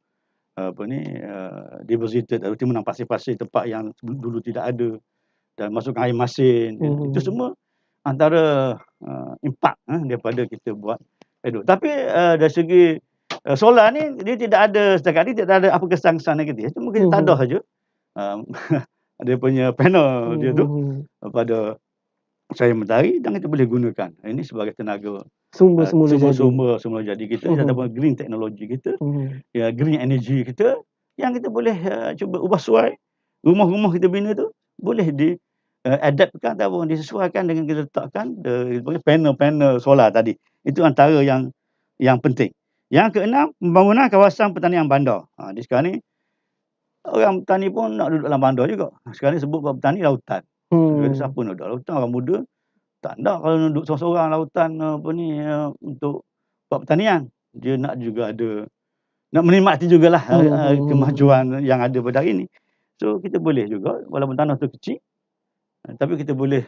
deposited, menang pasir-pasir tempat yang dulu tidak ada, dan masukkan air masin. Itu semua antara impak daripada kita buat hidro. Tapi dari segi solar ni, dia tidak ada, setakat ni tidak ada apa kesan-kesan negatif. Cuma kita tadah saja dia punya panel dia tu pada cahaya matahari, dan kita boleh gunakan ini sebagai tenaga sumber semula jadi kita, ataupun green teknologi kita, green energy kita, yang kita boleh cuba ubah suai rumah-rumah kita bina tu, boleh adaptkan ataupun disesuaikan dengan kita letakkan panel-panel solar tadi. Itu antara yang penting. Yang keenam, pembangunan kawasan pertanian bandar. Di sekarang ni orang bertani pun nak duduk dalam bandar juga. Sekarang ni sebut bertani lautan. Siapa nak duduk lautan? Orang muda tak nak kalau duduk seorang-seorang lautan untuk buat pertanian. Dia nak juga ada, nak menikmati jugalah kemajuan yang ada pada hari ini. So kita boleh juga, walaupun tanah tu kecil, tapi kita boleh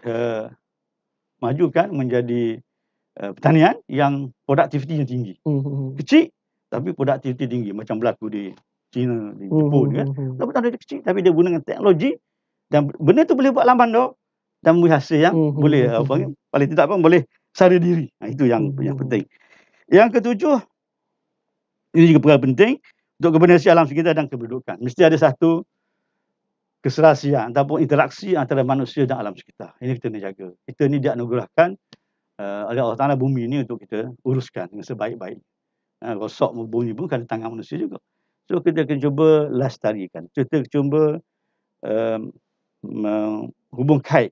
majukan menjadi pertanian yang produktivitinya tinggi. Kecil tapi produktiviti tinggi, macam berlaku di China, di Jepun kan. Walaupun tanah dia kecil tapi dia gunakan teknologi, dan benda tu boleh buat dalam bandar dan memberi hasil yang boleh paling tidak pun boleh sara diri. Itu yang penting. Yang ketujuh, ini juga perkara penting untuk kebersihan alam sekitar dan keberdudukan. Mesti ada satu keserasian ataupun interaksi antara manusia dan alam sekitar. Ini kita nak jaga. Kita ni dianugerahkan oleh Allah Ta'ala bumi ni untuk kita uruskan dengan sebaik-baik. Rosak bumi pun kan tangan manusia juga. So kita akan cuba lestarikan. Kita cuba hubung kait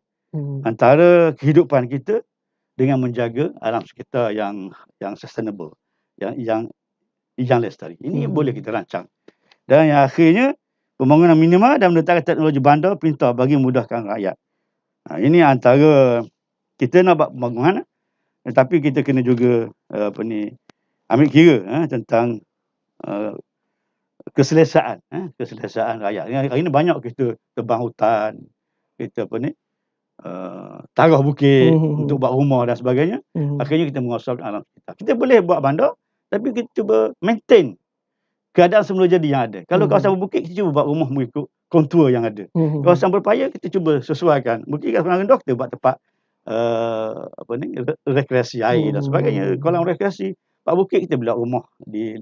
antara kehidupan kita dengan menjaga alam sekitar yang sustainable, yang lestari. Ini boleh kita rancang. Dan yang akhirnya, pembangunan minimal dan meletakkan teknologi bandar pintar bagi memudahkan rakyat. Ini antara kita nak buat pembangunan, tetapi kita kena juga ambil kira tentang keselesaan rakyat. Hari ini banyak kita tebang hutan, kita tarah bukit untuk buat rumah dan sebagainya. Akhirnya kita merosakkan alam sekitar. Kita boleh buat bandar, tapi kita cuba maintain keadaan semula jadi yang ada. Kalau kawasan berbukit, kita cuba buat rumah mengikut kontur yang ada. Kawasan berpaya, kita cuba sesuaikan. Bukit kawasan rendah, kita buat tempat rekreasi air dan sebagainya. Kolam rekreasi, Pak Bukit, kita buat rumah di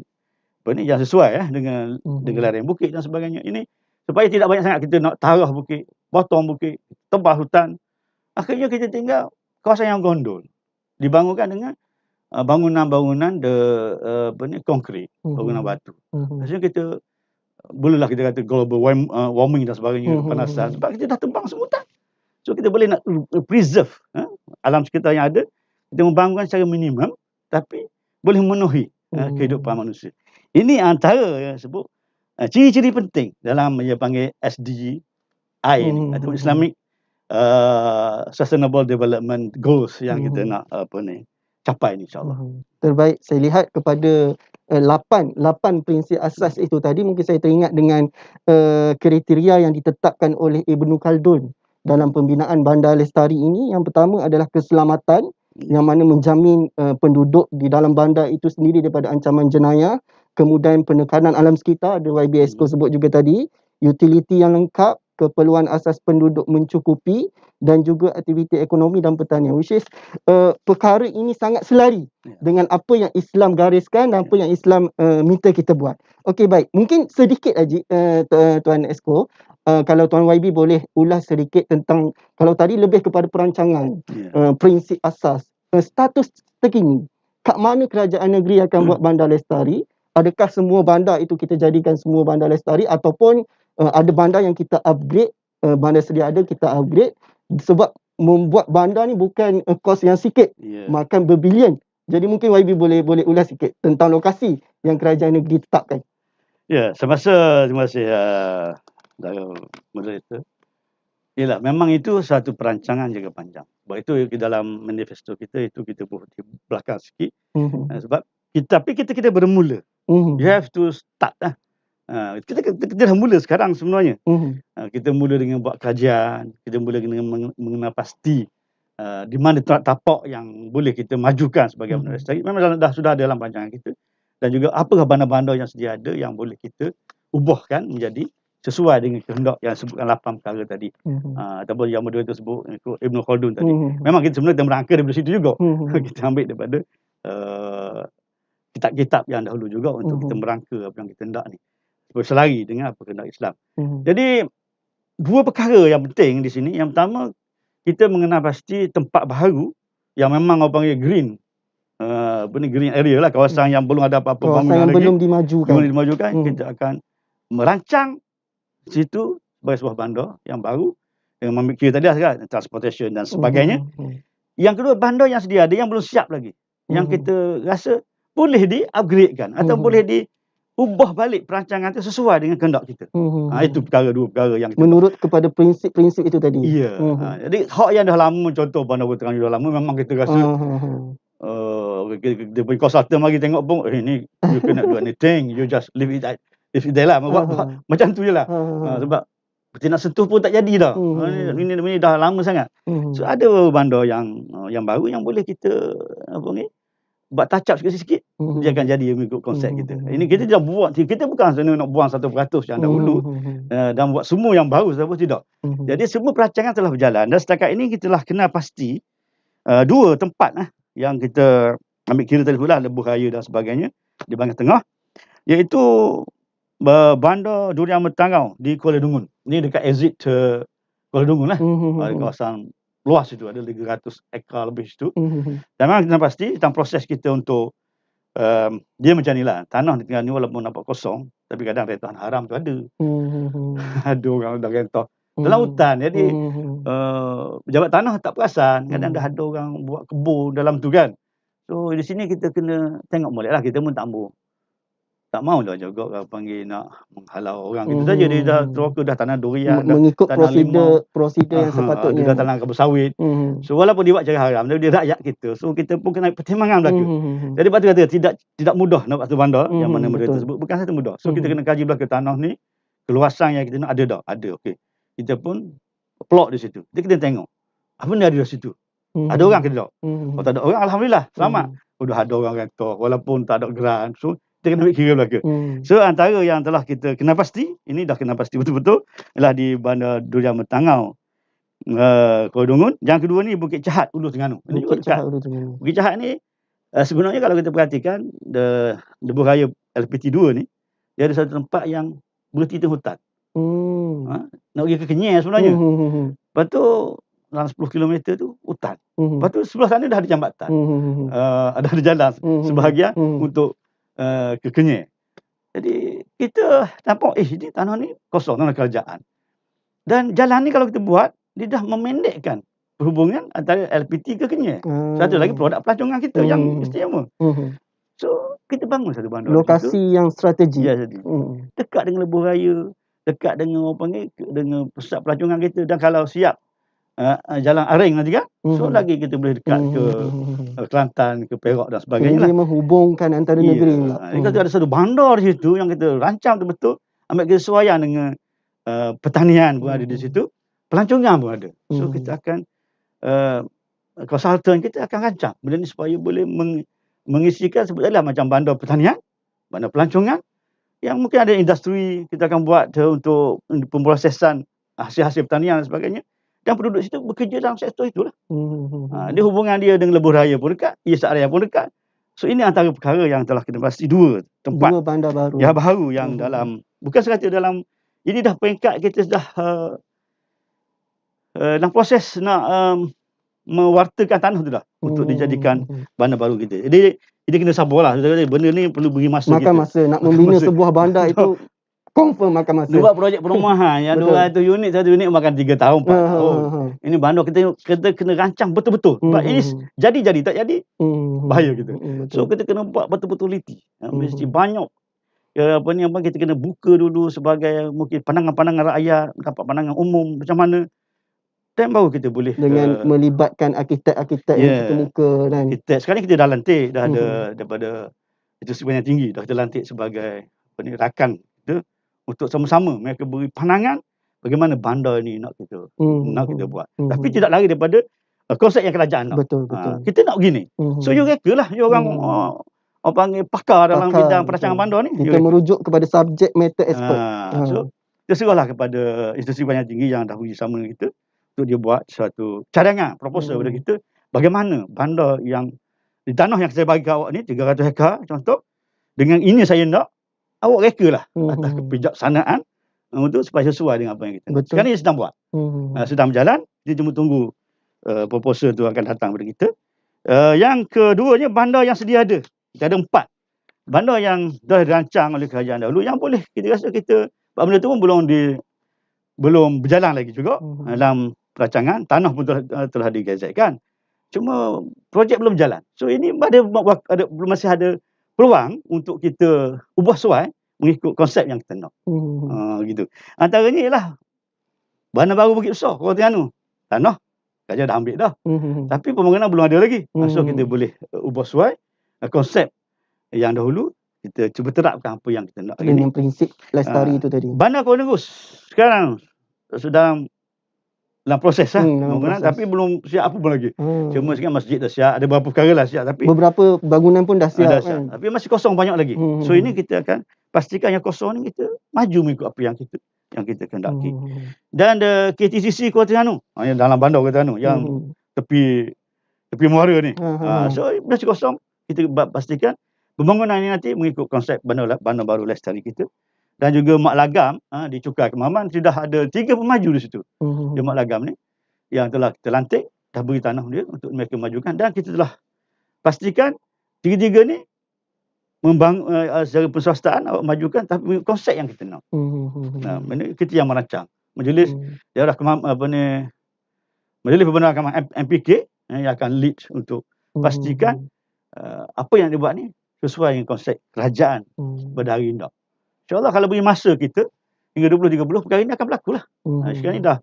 yang sesuai dengan lereng bukit dan sebagainya. Ini supaya tidak banyak sangat kita nak tarah bukit, potong bukit, tebas hutan. Akhirnya kita tinggal kawasan yang gondol. Dibangunkan dengan bangunan-bangunan konkrit, bangunan batu. Maksudnya kita bolehlah kita kata global warming dan sebagainya, panasan, sebab kita dah tebang semua hutan. So kita boleh nak preserve alam sekitar yang ada, kita membangunkan secara minimum, tapi boleh memenuhi kehidupan manusia. Ini antara yang sebut ciri-ciri penting dalam yang panggil SDGI ini, atau Islamic Sustainable Development Goals yang kita nak capai ni, insyaAllah. Terbaik, saya lihat kepada 8 prinsip asas itu tadi, mungkin saya teringat dengan kriteria yang ditetapkan oleh Ibnu Khaldun dalam pembinaan bandar lestari ini. Yang pertama adalah keselamatan, yang mana menjamin penduduk di dalam bandar itu sendiri daripada ancaman jenayah. Kemudian penekanan alam sekitar, ada YB Exco sebut juga tadi. Utiliti yang lengkap, keperluan asas penduduk mencukupi, dan juga aktiviti ekonomi dan pertanian, which is perkara ini sangat selari dengan apa yang Islam gariskan dan apa yang Islam minta kita buat. Okey, baik, mungkin sedikit aja Tuan Exco, kalau Tuan YB boleh ulas sedikit tentang, kalau tadi lebih kepada perancangan, prinsip asas, status terkini, kat mana kerajaan negeri akan buat bandar lestari? Adakah semua bandar itu kita jadikan semua bandar lestari, ataupun ada bandar yang kita upgrade, bandar sedia ada kita upgrade, sebab membuat bandar ni bukan kos yang sikit, makan berbilion Jadi mungkin YB boleh ulas sikit tentang lokasi yang kerajaan negeri tetapkan. Ya, terima kasih moderator. Yalah, memang itu satu perancangan jangka panjang. Sebab itu di dalam manifesto kita itu kita buat di belakang sikit. Sebab kita bermula. You have to start lah. Kita dah mula sekarang sebenarnya. Kita mula dengan buat kajian, kita mula dengan mengenal pasti di mana tapak yang boleh kita majukan sebagai universiti. Memang sudah ada dalam rancangan kita. Dan juga apakah bandar-bandar yang sedia ada yang boleh kita ubahkan menjadi sesuai dengan kehendak yang sebutkan 8 perkara tadi. Ataupun yang moderator sebut Ibn Khaldun tadi. Memang kita sebenarnya merangka daripada situ juga. Kita ambil daripada kitab-kitab yang dahulu juga untuk kita merangka apa yang kita hendak ni. Berselari dengan apa kehendak Islam. Jadi dua perkara yang penting di sini. Yang pertama, kita mengenal pasti tempat baharu yang memang orang panggil green. Green area lah, kawasan yang belum ada apa-apa bangunan yang lagi. Belum dimajukan. Kita akan merancang situ sebagai sebuah bandar yang baru dengan ambil kira tadi kan, transportation dan sebagainya. Yang kedua, bandar yang sedia ada yang belum siap lagi. Yang kita rasa boleh di-upgradekan atau boleh diubah balik perancangan itu sesuai dengan kehendak kita. Itu dua perkara yang kita menurut kepada prinsip-prinsip itu tadi. Ya. Jadi hak yang dah lama, contoh bandar Terengganu dah lama, memang kita rasa dia pergi konsultan mari tengok pun ni you cannot do anything, you just leave it there lah. Buat macam tu je lah. Sebab kita nak sentuh pun tak jadi dah. Ini dah lama sangat. So ada bandar yang baru yang boleh kita buat touch up sikit-sikit, dia akan jadi mengikut konsep kita. Ini kita dah buat, kita bukan sebenarnya nak buang 1% yang dahulu dan buat semua yang baru, tidak. Jadi semua perancangan telah berjalan dan setakat ini kita telah kenal pasti dua tempat yang kita ambil kira tadi pula, Lebuh Raya dan sebagainya di Bangar Tengah, iaitu Bandar Durian Mertangau di Kuala Dungun. Ini dekat exit Kuala Dungun lah. Kawasan luas itu, ada 300 ekar lebih situ. Dan memang kita pasti dalam proses kita untuk dia macam ni lah, tanah di Terengganu walaupun nampak kosong, tapi kadang rentahan haram tu ada. Ada orang dah rentah dalam hutan. Jadi pejabat tanah tak perasan, kadang dah ada orang buat kebun dalam tu kan. So di sini kita kena tengok molek lah. Kita pun tak mau dah juga orang panggil nak menghalau orang. Kita saja dia dah teroka dah tanah durian, mengikut prosedur yang sepatutnya. Dia dah tanah kelapa sawit. So walaupun dia buat cara haram, tapi dia rakyat kita. So kita pun kena pertimbangan belaka. Jadi lepas tu kata tidak mudah nak buat satu bandar yang mana mereka tersebut. Bukan satu mudah. So kita kena kaji belaka tanah ni, keluasan yang kita nak ada tak? Ada, okey. Kita pun plot di situ. Jadi kita tengok apa ni ada di situ. Ada orang ke tak? Kalau tak ada orang, alhamdulillah, selamat. Sudah ada orang rentah walaupun tak ada grant. So kita kena ambil kira belaka. So antara yang telah kita kenal pasti, ini dah kenal pasti betul-betul, ialah di Bandar Durian Mertangau, Kuala Dungun. Yang kedua ni Bukit Cahat, Ulu Terengganu. Ini juga dekat. Bukit Cahat ni sebenarnya kalau kita perhatikan Lebuh Raya LPT 2 ni, dia ada satu tempat yang berhenti tengah hutan. Nak pergi ke Kenyir sebenarnya. Lepas tu dalam 10 km tu hutan. Lepas tu sebelah sana dah ada jambatan. Ada jalan sebahagian untuk ke Kenyir. Jadi kita nampak ini tanah ni kosong, tanah kerajaan. Dan jalan ni kalau kita buat, dia dah memendekkan perhubungan antara LPT ke Kenyir. Satu lagi produk pelancongan kita yang istimewa. So kita bangun satu bandar. Lokasi yang strategi. Ya, dekat dengan Lebuh Raya, dekat dengan orang panggil dengan pusat pelancongan kita. Dan kalau siap jalan Aring nanti kan, so lagi kita boleh dekat ke Kelantan, ke Perak dan sebagainya lah. Dia menghubungkan antara negeri ni. Kita ada satu bandar di situ yang kita rancang betul-betul, ambil kesesuaian dengan pertanian pun ada di situ, pelancongan pun ada. So kita akan konsultan kita akan rancang benda ni supaya boleh mengisikan sebutlah macam bandar pertanian, bandar pelancongan, yang mungkin ada industri kita akan buat untuk pemprosesan hasil-hasil pertanian dan sebagainya. Dan penduduk situ bekerja dalam sektor itulah. Dia hubungan dia dengan Lebuh Raya pun dekat, Isak Raya pun dekat. So ini antara perkara yang telah kita pasti dua tempat. Dua bandar baru. Ya baru yang dalam, bukan sekata dalam, ini dah peringkat kita dah dalam proses nak mewartakan tanah tu dah untuk dijadikan bandar baru kita. Jadi kena sabarlah. Benda ni perlu beri masa. Makan masa nak membina sebuah bandar itu Confirm makan masa. Dia buat projek perumahan yang Betul. 200 unit, satu unit makan 3 tahun, 4 tahun. Ini bandar kita kena rancang betul-betul. Sebab ini jadi tak jadi, bahaya kita. So kita kena buat betul-betul teliti. Mesti banyak kita kena buka dulu sebagai mungkin pandangan-pandangan rakyat, dapat pandangan umum macam mana. Dan baru kita boleh dengan melibatkan arkitek-arkitek yang kita muka dan arkitek. Sekarang kita dah lantik, dah ada daripada institusi yang tinggi, dah kita lantik sebagai rakan kita untuk sama-sama mereka beri pandangan bagaimana bandar ni nak kita buat. Tapi tidak lari daripada konsep yang kerajaan nak. Betul. Kita nak begini. So you reka lah, you orang orang panggil pakar dalam bidang perancangan bandar ni. Kita merujuk kepada subject matter expert. So kita serahlah kepada institusi yang tinggi yang dah bersama dengan kita untuk dia buat suatu cadangan, proposal kepada kita bagaimana bandar yang di tanah yang saya bagi ke awak ni 300 hektar contoh, dengan ini saya nak awak reka lah atas kebijaksanaan untuk supaya sesuai dengan apa yang kita nak. Sekarang ni sedang buat. Sedang berjalan, kita cuma tunggu proposal tu akan datang kepada kita. Yang keduanya bandar yang sedia ada. Kita ada 4 bandar yang dah dirancang oleh kerajaan dahulu yang boleh kita rasa kita benda tu pun belum berjalan lagi juga dalam perancangan. Tanah pun telah digazetkan. Cuma projek belum jalan. So ini masih ada peluang untuk kita ubah suai mengikut konsep yang kita nak. Gitu. Antaranya ialah Bandar Baru Bukit Besar, Kuala Terengganu. Tanah kerajaan dah ambil dah. Tapi pembangunan belum ada lagi. So kita boleh ubah suai konsep yang dahulu, kita cuba terapkan apa yang kita nak. Dengan prinsip lestari itu tadi. Bandar Kuala Negros sekarang sedang dalam proses pembangunan, tapi belum siap apa pun lagi. Cuma sekarang masjid dah siap, ada beberapa perkara lah siap, tapi beberapa bangunan pun dah siap. Tapi masih kosong banyak lagi. So ini kita akan pastikan yang kosong ni kita maju mengikut apa yang kita kehendaki. Dan KTCC Kuala Terengganu, yang dalam bandar Kuala Terengganu, yang tepi muara ni. So masih kosong, kita pastikan pembangunan ini nanti mengikut konsep bandar baru lestari kita. Dan juga Mak Lagam di Cukai Kemaman sudah ada 3 pemaju di situ. Di Mak Lagam ni yang telah kita lantik, dah beri tanah dia untuk mereka majukan, dan kita telah pastikan 3 ni membangun secara perswastaan majukan tapi konsep yang kita nak. Kita yang merancang. Majlis Daerah Majlis Pembenaran MPK yang akan lead untuk pastikan apa yang dibuat ni sesuai dengan konsep kerajaan pada hari ini. InsyaAllah kalau beri masa kita hingga 2030, perkara ini akan berlaku lah. Sekarang ni dah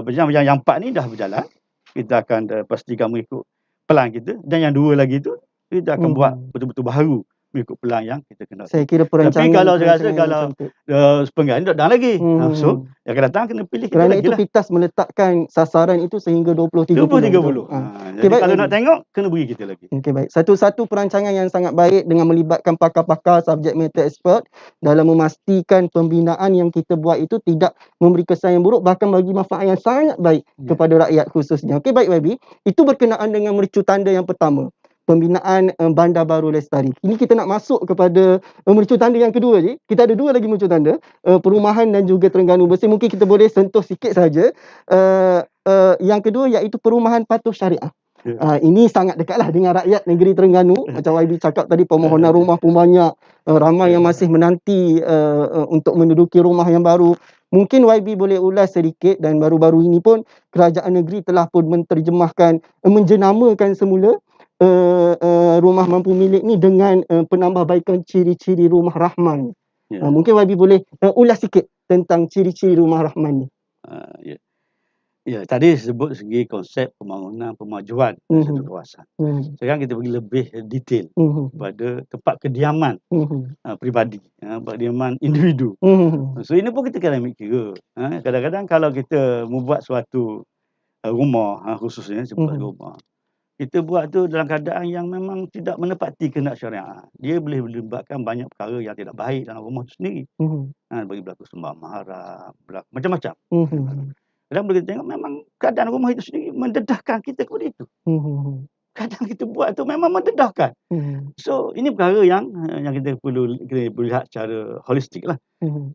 berjalan, yang 4 ni dah berjalan. Kita akan pastikan mengikut pelan kita. Dan yang 2 lagi tu kita akan buat betul-betul baru mengikut pelan yang kita kena. Saya kira perancangan. Tapi kalau saya rasa kalau sepenggan ni tak datang lagi. So yang akan datang kena pilih kita kerana lagi itu lah. PITAS meletakkan sasaran itu sehingga 2030. Jadi baik, kalau nak tengok kena beri kita lagi. Okey, baik. Satu perancangan yang sangat baik dengan melibatkan pakar-pakar subject matter expert dalam memastikan pembinaan yang kita buat itu tidak memberi kesan yang buruk, bahkan bagi manfaat yang sangat baik kepada rakyat khususnya. Okey, baik YB. Itu berkenaan dengan mercu tanda yang pertama, pembinaan Bandar Baru Lestari. Ini kita nak masuk kepada mercu tanda yang kedua je. Kita ada 2 lagi mercu tanda, perumahan dan juga Terengganu Bersih. Mungkin kita boleh sentuh sikit saja. Yang kedua iaitu perumahan patuh syariah. Ini sangat dekatlah dengan rakyat negeri Terengganu. Macam YB cakap tadi, permohonan rumah pun banyak. Ramai yang masih menanti untuk menduduki rumah yang baru. Mungkin YB boleh ulas sedikit, dan baru-baru ini pun kerajaan negeri telah pun menterjemahkan, menjenamakan semula rumah mampu milik ni dengan penambahbaikan ciri-ciri rumah Rahman. Mungkin YB boleh ulas sikit tentang ciri-ciri rumah Rahman ni. Tadi sebut segi konsep pembangunan pemajuan satu kawasan. Sekarang kita pergi lebih detail pada tempat kediaman peribadi, kediaman individu. So ini pun kita kena ambil kira. Kadang-kadang kalau kita membuat suatu rumah, khususnya sebuah rumah, kita buat tu dalam keadaan yang memang tidak menepati kehendak syariah. Dia boleh melibatkan banyak perkara yang tidak baik dalam rumah itu sendiri. Bagi berlaku sembah haram, macam-macam. Kadang boleh kita tengok memang keadaan rumah itu sendiri mendedahkan kita kepada itu. Kadang kita buat tu memang mendedahkan. So ini perkara yang kita perlu lihat secara holistik lah.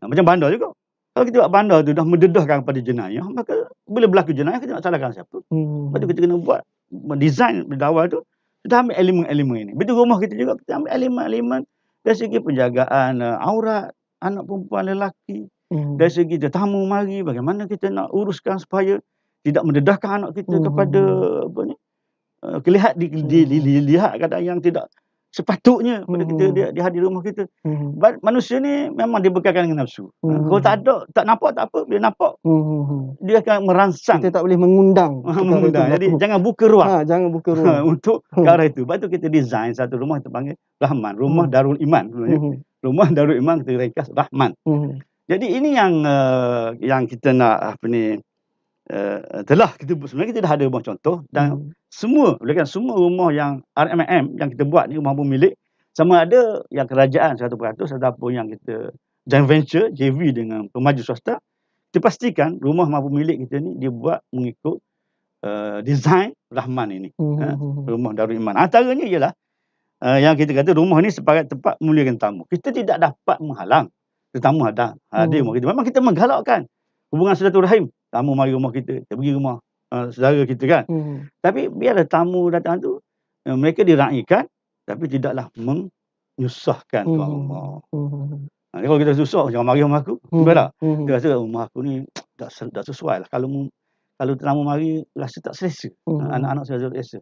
Macam bandar juga. Kalau kita buat bandar tu dah mendedahkan kepada jenayah, maka bila berlaku jenayah kita nak salahkan siapa? Lepas tu kita kena buat design dari awal tu, kita ambil elemen-elemen ini. Betul rumah kita juga, kita ambil elemen-elemen dari segi penjagaan aurat, anak perempuan lelaki, dari segi tetamu mari, bagaimana kita nak uruskan supaya tidak mendedahkan anak kita kepada apa ni, dilihat keadaan yang tidak sepatutnya pada kita dia hadir rumah kita. Manusia ni memang dibekalkan dengan nafsu. Kalau tak ada, tak nampak tak apa, bila nampak dia akan merangsang. Kita tak boleh mengundang. Mengundang. Jadi jangan buka ruang. Jangan buka ruang. Untuk ke arah itu. Sebab tu kita design satu rumah kita panggil Rahman, rumah Darul Iman sebenarnya. Rumah Darul Iman kita ringkas Rahman. Jadi ini yang kita nak telah kita sebenarnya kita dah ada rumah contoh dan semua rumah yang RMM yang kita buat ni rumah pemilik, sama ada yang kerajaan 100% ataupun yang kita joint venture JV dengan pemaju swasta, kita pastikan rumah pemilik kita ni dia buat mengikut design Rahman ini. Rumah Darul Iman. Antaranya ialah yang kita kata rumah ni sebagai tempat memuliakan tamu. Kita tidak dapat menghalang tetamu hadir rumah kita. Memang kita menggalakkan hubungan silaturahim. Tamu mari rumah kita pergi rumah saudara kita kan. Tapi biarlah tamu datang tu, mereka diraikan tapi tidaklah menyusahkan tuan rumah. Kalau kita susah, jangan mari rumah aku. Betul tak? Kita rasa rumah aku ni tak sesuai lah. Kalau tetamu mari rasa tak selesa. Anak-anak saya tak selesa.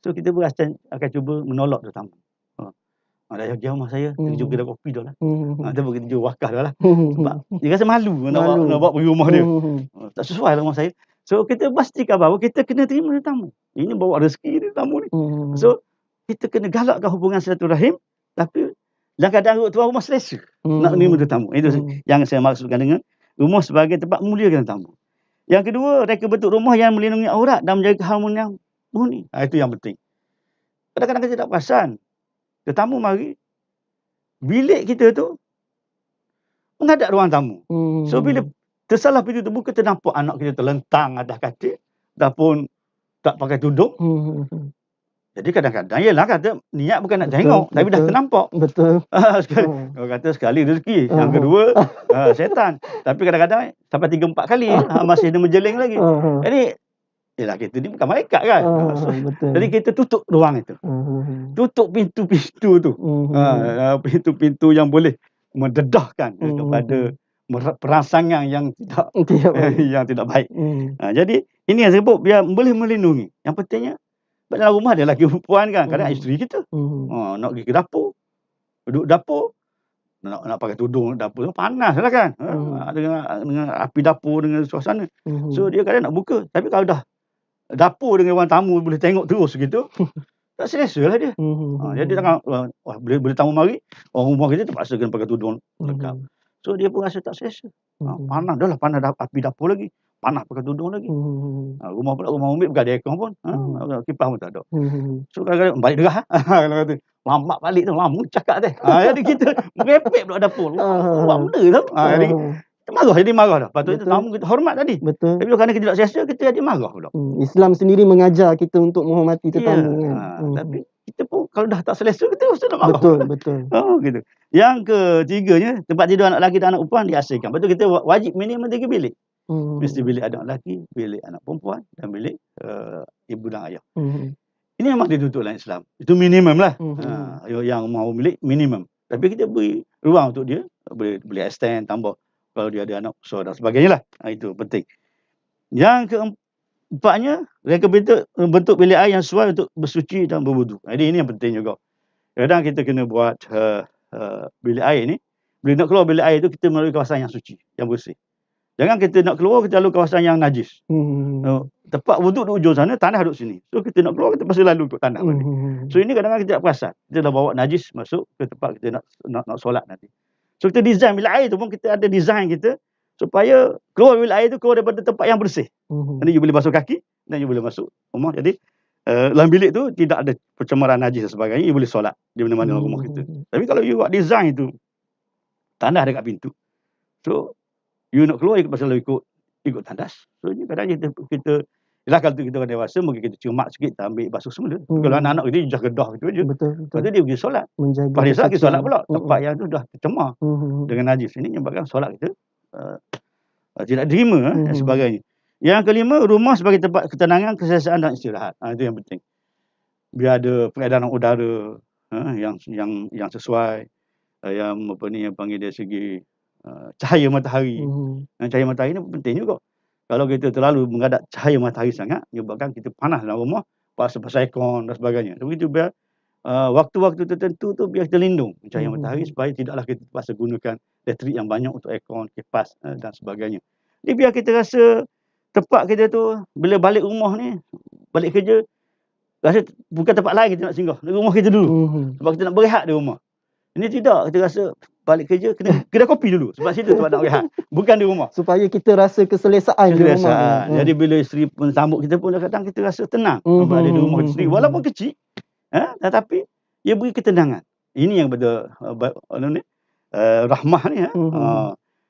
So kita pun akan cuba menolak tetamu. Dah pergi rumah saya, kita jumpa kedai kopi dah lah. Kita pergi jual wakaf dah lah. Sebab dia rasa malu nak bawa pergi rumah dia. Tak sesuai lah rumah saya. So kita pastikan bahawa kita kena terima tetamu. Ini bawa rezeki ni tetamu ni. So kita kena galakkan hubungan silaturahim, tapi dalam keadaan tuan rumah selesa nak terima tetamu. Itu yang saya maksudkan dengan rumah sebagai tempat memuliakan tetamu. Yang kedua, reka bentuk rumah yang melindungi aurat dan menjaga keharmonian penghuni. Itu yang penting. Kadang-kadang kita tak perasan. Tetamu mari, bilik kita tu menghadap ruang tamu. So bila tersalah pintu terbuka, ternampak anak kita terlentang atas katil ataupun tak pakai tudung. Jadi kadang-kadang yelah kata niat bukan nak tengok, tapi dah ternampak. Betul. Kalau kata sekali rezeki, yang kedua setan. Tapi kadang-kadang sampai 3-4 kali masih ada menjeling lagi. Jadi yelah kita ni bukan malaikat kan. Jadi kita tutup ruang itu. Tutup pintu-pintu tu. Pintu-pintu yang boleh mendedahkan kepada perangsangan yang tidak baik. Jadi ini yang saya sebut biar boleh melindungi. Yang pentingnya dalam rumah ada lelaki perempuan kan. Kadang isteri kita nak pergi ke dapur, duduk dapur, nak pakai tudung dapur panas lah kan. Dengan api dapur, dengan suasana. So dia kadang nak buka. Tapi kalau dah dapur dengan ruang tamu boleh tengok terus gitu, tak selesa lah dia. Jadi jangan boleh tamu mari, orang rumah kita terpaksa kena pakai tudung lengkap. So dia pun rasa tak selesa. Panas dah lah, panas api dapur lagi, panas pakai tudung lagi. Rumah umum bukan ada aircon pun, kipas pun tak ada. So kadang-kadang balik derah. Kalau kata lambat balik tu, lama cakap teh. Jadi kita merepek pula dapur. Buat benda tu. Jadi marah dah. Patutnya tamu kita hormat tadi. Betul. Tapi kerana kita tidak selesa, kita jadi marah pula. Islam sendiri mengajar kita untuk menghormati tetamu kan. Tapi kita pun kalau dah tak selesa, kita mesti nak marah. Betul. Gitu. Yang ketiganya, tempat tidur anak lelaki dan anak perempuan diasingkan. Betul, kita wajib minimum 3 bilik. Mesti bilik anak lelaki, bilik anak perempuan dan bilik ibu dan ayah. Ini memang ditutup dalam Islam. Itu minimum lah. Yang mahu milik minimum. Tapi kita beri ruang untuk dia, boleh extend, tambah kalau dia ada anak besar dan sebagainya lah. Itu penting. Yang keempatnya, reka bentuk bilik air yang sesuai untuk bersuci dan berwudu. Jadi ini yang penting juga. Kadang kita kena buat bilik air ni, bila nak keluar bilik air tu kita melalui kawasan yang suci, yang bersih. Jangan kita nak keluar, kita lalu kawasan yang najis. Tempat wuduk di ujung sana, tanah duduk sini. So kita nak keluar, kita pasti lalu ikut tanah balik. So ini kadang-kadang kita tak perasan. Kita dah bawa najis masuk ke tempat kita nak solat nanti. So kita design bilik air tu pun kita ada design kita supaya keluar bilik air tu keluar daripada tempat yang bersih. Nanti you boleh basuh kaki dan you boleh masuk rumah. Jadi dalam bilik tu tidak ada pencemaran najis dan sebagainya. You boleh solat di mana-mana rumah kita. Tapi kalau you buat design tu tandas dekat pintu, so you nak keluar you pasal ikut tandas. So ni kadang kita yelah kalau kita orang dewasa mungkin kita ciumat sikit, kita ambil basuh semula. Kalau anak-anak kita just gedah gitu aja. Betul. Lepas tu dia pergi solat. Lepas dia solat, kita solat pula. Tempat yang tu dah tercemar dengan najis. Ini menyebabkan solat kita tidak diterima dan sebagainya. Yang kelima, rumah sebagai tempat ketenangan, keselesaan dan istirahat. Itu yang penting. Biar ada peredaran udara yang sesuai, yang panggil dari segi cahaya matahari. Mhm. Dan cahaya matahari ni penting juga. Kalau kita terlalu menghadap cahaya matahari sangat, menyebabkan kita panas dalam rumah, pasal aircon dan sebagainya. Tapi itu biar waktu-waktu tertentu tu biar kita lindung cahaya matahari supaya tidaklah kita terpaksa gunakan elektrik yang banyak untuk aircon, kipas dan sebagainya. Jadi biar kita rasa tempat kita tu bila balik rumah ni, balik kerja, rasa bukan tempat lain kita nak singgah, di rumah kita dulu. Sebab kita nak berehat di rumah. Ini tidak, kita rasa balik kerja kena kedai kopi dulu. Sebab situ tempat nak berehat, bukan di rumah. Supaya kita rasa keselesaan di rumah. Keselesaan. Jadi bila isteri pun sambut kita pun kadang-kadang kita rasa tenang berada di rumah kita sendiri. Walaupun kecil, tetapi ia beri ketenangan. Ini yang betul rahmah ni.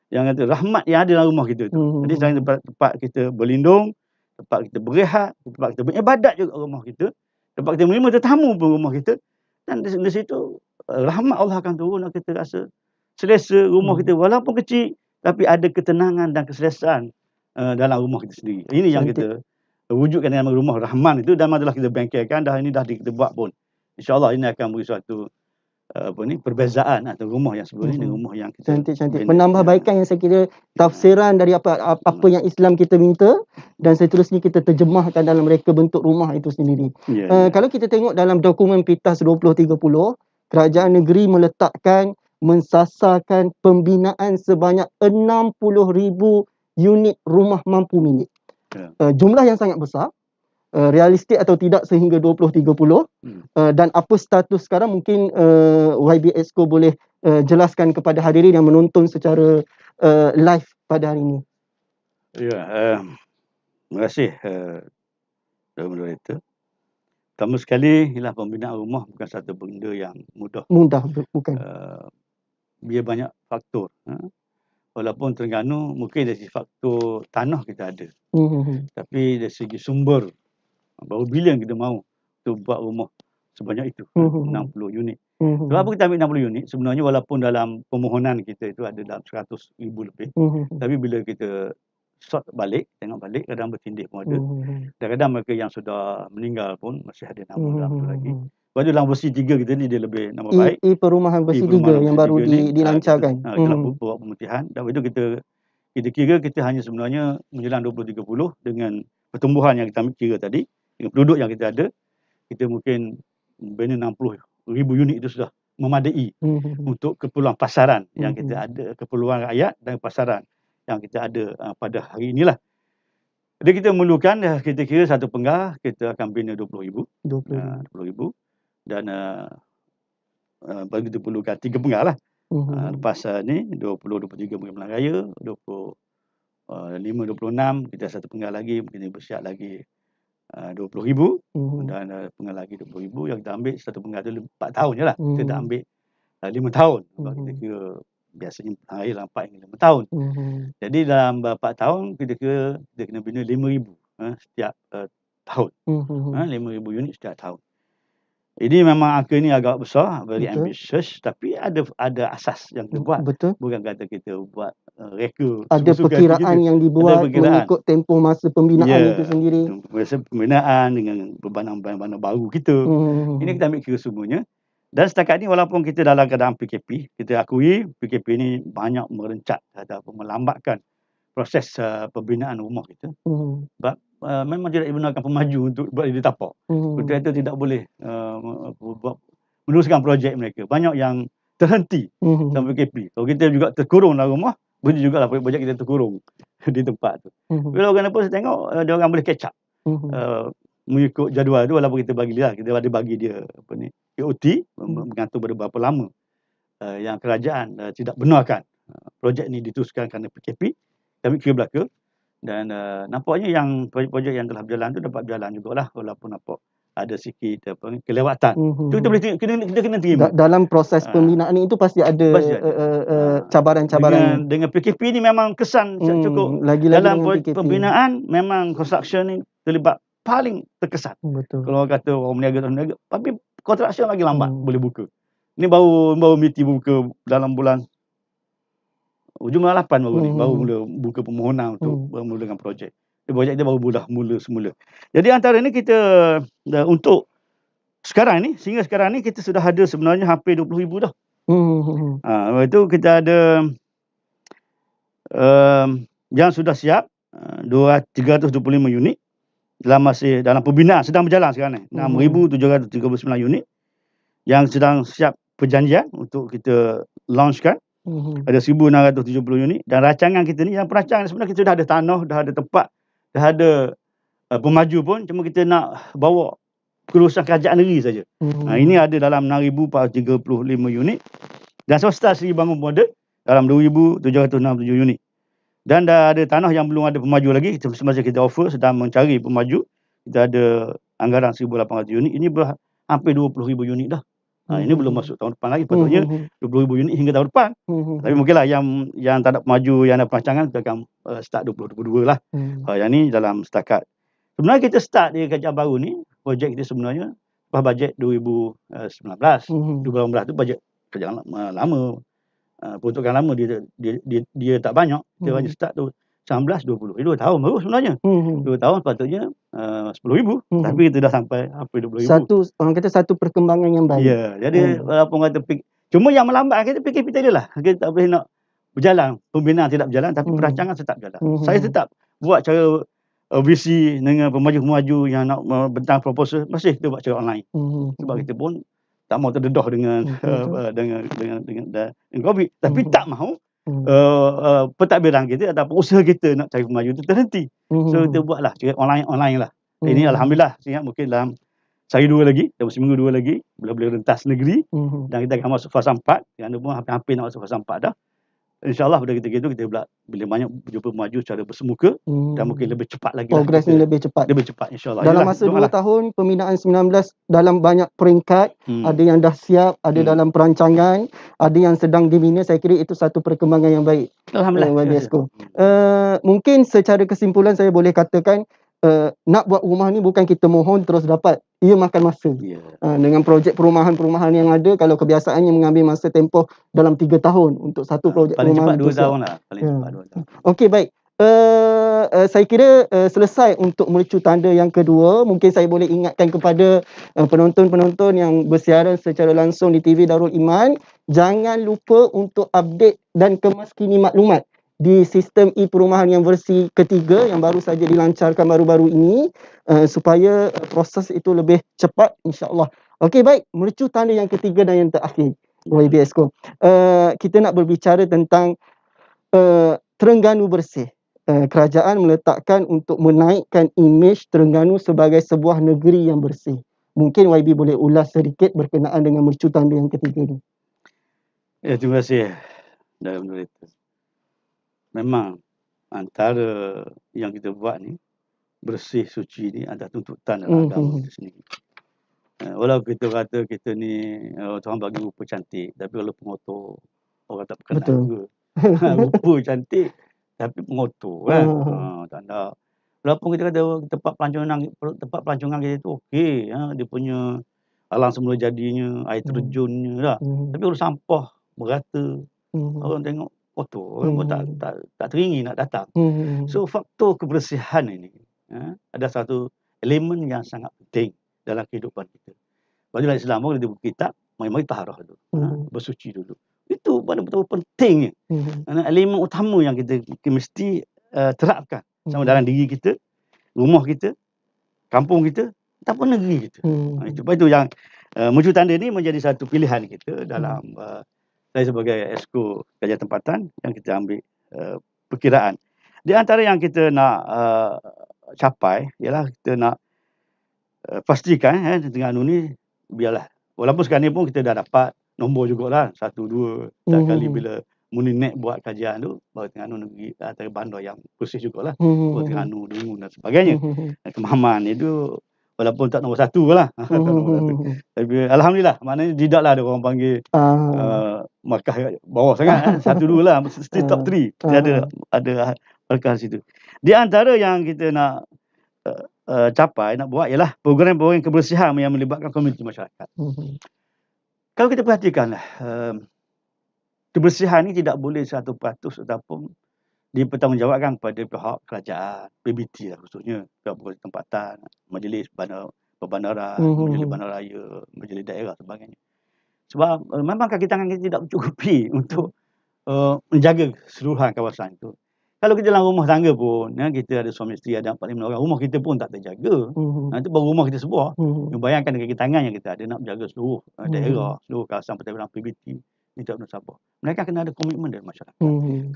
Yang kata rahmat yang ada dalam rumah kita tu. Jadi selain tempat kita berlindung, tempat kita berehat, tempat kita beribadat juga rumah kita, tempat kita menerima tetamu pun rumah kita, dan di situ rahmat Allah akan turun dan kita rasa selesa rumah kita walaupun kecil, tapi ada ketenangan dan keselesaan dalam rumah kita sendiri. Ini yang kita wujudkan dalam rumah Rahman itu, dan adalah kita bengkelkan, dah ini dah kita buat pun. InsyaAllah ini akan beri suatu perbezaan atau rumah yang sebelum ini dengan rumah yang kita cantik-cantik. Penambahbaikan yang saya kira tafsiran dari apa yang Islam kita minta, dan seterusnya kita terjemahkan dalam reka bentuk rumah itu sendiri. Kalau kita tengok dalam dokumen PITAS 2030, kerajaan negeri meletakkan mensasarkan pembinaan sebanyak 60,000 unit rumah mampu milik. Jumlah yang sangat besar. Realistik atau tidak sehingga 2030, dan apa status sekarang mungkin YB Exco boleh jelaskan kepada hadirin yang menonton secara live pada hari ini. Terima kasih moderator. Pertama sekali, ialah pembinaan rumah bukan satu benda yang mudah. Bukan. Dia banyak faktor. Walaupun Terengganu mungkin dari faktor tanah kita ada, tapi dari segi sumber, baru bilion kita mahu untuk buat rumah sebanyak itu, 60 unit. Sebab apa kita ambil 60 unit? Sebenarnya walaupun dalam permohonan kita itu ada dalam 100,000 lebih, tapi bila kita sort balik, tengok balik, kadang bertindih pun ada. Kadang-kadang mereka yang sudah meninggal pun masih ada nama dalam tu lagi. Sebab tu dalam versi 3 kita ni dia lebih nama baik. Perumahan versi 3 yang baru dilancarkan. Kita buat pemutihan, dan itu kita kira kita hanya sebenarnya menjelang 2030 dengan pertumbuhan yang kita ambil kira tadi, dengan penduduk yang kita ada, kita mungkin bina 60,000 unit itu sudah memadai untuk keperluan pasaran yang kita ada, keperluan rakyat dan pasaran yang kita ada pada hari inilah. Jadi kita memerlukan, kita kira satu penggal kita akan bina 20,000. 20,000 dan bagi kita perlukan 3 penggal lah. Lepas ni 20, 23 mungkin Pelang Raya, 25, 26 kita satu penggal lagi, mungkin bersiap lagi 20,000 dan penggal lagi 20,000 yang kita ambil satu penggal tu 4 tahun je lah. Kita dah ambil 5 tahun. Sebab kita kira biasanya Pelang Raya dalam 4 hingga 5 tahun. Jadi dalam 4 tahun kita kira kita kena bina 5,000 setiap tahun. 5,000 unit setiap tahun. Ini memang angka ni agak besar, very ambitious, tapi ada asas yang kita buat. Bukan kata kita buat reka. Ada perkiraan yang dibuat mengikut tempoh masa pembinaan itu sendiri. Masa pembinaan dengan bebanan-bebanan baru kita. Ini kita ambil kira semuanya. Dan setakat ni walaupun kita dalam keadaan PKP, kita akui PKP ni banyak merencat ataupun melambatkan proses pembinaan rumah kita. Sebab memang tidak digunakan pemaju untuk buat di tapak. Kontraktor tidak boleh meneruskan projek mereka. Banyak yang terhenti sampai PKP. Kalau kita juga terkurung dalam rumah, boleh jugalah projek kita terkurung di tempat tu. Bila orang pun saya tengok, dia orang boleh catch up. Mengikut jadual tu, walaupun kita bagi dia, kita ada bagi dia AOT, mengatur berapa lama yang kerajaan tidak benarkan projek ni diteruskan kerana PKP. Kami kira belaka. Dan nampaknya yang projek-projek yang telah berjalan tu dapat berjalan jugalah, walaupun nampak ada sikit kelewatan. Itu kita boleh kita kena terima. Dalam proses pembinaan itu pasti ada cabaran-cabaran. Dengan PKP ni memang kesan cukup. Dalam pembinaan memang construction ni terlibat paling terkesan. Kalau orang kata orang meniaga, tapi construction lagi lambat boleh buka. Ini baru meeting buka dalam bulan hujung bulan 8 baru ni, baru mula buka permohonan untuk memulakan projek. Projek dia baru mula semula. Jadi antara ni kita untuk sekarang ni, sehingga sekarang ni kita sudah ada sebenarnya hampir 20,000 dah. Lepas tu kita ada yang sudah siap 325 unit dalam pembinaan sedang berjalan sekarang ni. 6,739 unit yang sedang siap perjanjian untuk kita launchkan. Ada 1,670 unit dan rancangan kita ni, yang perancangan sebenarnya kita dah ada tanah, dah ada tempat, dah ada pemaju pun, cuma kita nak bawa kelulusan kerajaan negeri saja. Ini ada dalam 6,435 unit dan swasta Seri Bangun Modern dalam 2,767 unit. Dan dah ada tanah yang belum ada pemaju lagi, semasa kita offer sedang mencari pemaju. Kita ada anggaran 1,800 unit. Ini hampir 20,000 unit dah. Ini belum masuk tahun depan lagi. Patutnya 20,000 unit hingga tahun depan. Tapi mungkinlah yang tak ada pemaju, yang ada perancangan, kita akan start 2022 lah. Yang ni dalam setakat. Sebenarnya kita start di kerajaan baru ni, projek kita sebenarnya bajet 2019. 2018 tu bajet kerajaan lama. Peruntukan lama dia tak banyak. Kita hanya start tu 19-20. 2 tahun baru sebenarnya. 2 tahun patutnya 10,000. Tapi kita dah sampai hampir 20,000. Orang kata satu perkembangan yang baik. Ya, jadi walaupun kata cuma yang melambat kita fikir kita je lah. Kita tak boleh nak berjalan. Pembinaan tidak berjalan tapi perancangan tetap berjalan. Saya tetap buat cara visi dengan pemaju-pemaju yang nak bentang proposal, masih kita buat cara online. Sebab kita pun tak mau terdedah dengan COVID, tapi tak mahu pentadbiran kita ataupun usaha kita nak cari pemaju itu terhenti. So kita buatlah cara online lah. Ini alhamdulillah saya ingat mungkin dalam sehari 2 lagi, dalam seminggu 2 lagi boleh rentas negeri dan kita akan masuk fasa 4. Yang pun hampir nak masuk fasa 4 dah. InsyaAllah pada ketika itu kita bila banyak berjumpa maju secara bersemuka dan mungkin lebih cepat lagi. Progres ni lebih cepat. Lebih cepat insyaAllah. Dalam masa 2 tahun pembinaan 19 dalam banyak peringkat, ada yang dah siap, ada dalam perancangan, ada yang sedang dibina. Saya kira itu satu perkembangan yang baik. Alhamdulillah. YB Exco. Mungkin secara kesimpulan saya boleh katakan nak buat rumah ni bukan kita mohon terus dapat. Ia makan masa. Dengan projek perumahan-perumahan yang ada, kalau kebiasaannya mengambil masa tempoh dalam 3 tahun untuk satu projek perumahan. Paling cepat 2 tahun lah. Paling cepat 2 tahun. Okey, baik. Saya kira selesai untuk mercu tanda yang kedua. Mungkin saya boleh ingatkan kepada penonton-penonton yang bersiaran secara langsung di TV Darul Iman, jangan lupa untuk update dan kemaskini maklumat di sistem e-perumahan yang versi ketiga yang baru saja dilancarkan baru-baru ini, supaya proses itu lebih cepat insya-Allah. Okey, baik, mercu tanda yang ketiga dan yang terakhir YB Exco. Kita nak berbicara tentang Terengganu bersih. Kerajaan meletakkan untuk menaikkan imej Terengganu sebagai sebuah negeri yang bersih. Mungkin YB boleh ulas sedikit berkenaan dengan mercu tanda yang ketiga ni. Ya, terima kasih dalam berita. Memang antara yang kita buat ni, bersih suci ni antara tuntutan dalam agama kita sendiri. Walaupun kita kata kita ni Tuhan bagi rupa cantik, tapi kalau pengotor orang tak berkenan juga. Rupa cantik tapi pengotor kan. Tak ada. Walaupun kita kata tempat pelancongan kita tu okey, dia punya alam semula jadinya, air terjunnya dah. Tapi kalau sampah merata, orang tengok kotor, orang pun tak teringin nak datang. So faktor kebersihan ini ada satu elemen yang sangat penting dalam kehidupan kita. Bagi dalam Islam pun dia buku kitab, mari taharah dulu. Bersuci dulu. Itu betul-betul pentingnya. Elemen utama yang kita mesti terapkan sama dalam diri kita, rumah kita, kampung kita, ataupun negeri kita. Itu yang mercu tanda ni menjadi satu pilihan kita dalam saya sebagai Exco Kerajaan Tempatan yang kita ambil perkiraan. Di antara yang kita nak capai ialah kita nak pastikan Terengganu ni biarlah walaupun sekarang ni pun kita dah dapat nombor jugalah 1, 2 kali bila muni naik buat kajian tu bahawa Terengganu negeri antara bandar yang bersih jugalah. Terengganu, Dengun dan sebagainya. Kemahaman itu walaupun tak nombor 1 lah. Tapi alhamdulillah, maknanya tidaklah ada orang panggil markah bawah sangat 1, 2 lah, mesti top 3. Kita ada markah situ. Di antara yang kita nak capai, nak buat ialah program-program kebersihan yang melibatkan komuniti masyarakat. Kalau kita perhatikanlah, kebersihan ni tidak boleh 100% ataupun dipertanggungjawabkan kepada pihak kerajaan, PBT lah khususnya, pihak tempatan, majlis perbandaran, majlis bandaraya, majlis daerah sebagainya. Sebab memang kaki tangan kita tidak mencukupi untuk menjaga keseluruhan kawasan itu. Kalau kita dalam rumah tangga pun, kita ada suami isteri, ada 4-5 orang, rumah kita pun tak terjaga. Itu baru rumah kita sebuah. Bayangkan dengan kaki tangan yang kita ada nak menjaga seluruh daerah, seluruh kawasan pertanian PBT, di tak benar Sabah. Mereka kena ada komitmen dari masyarakat.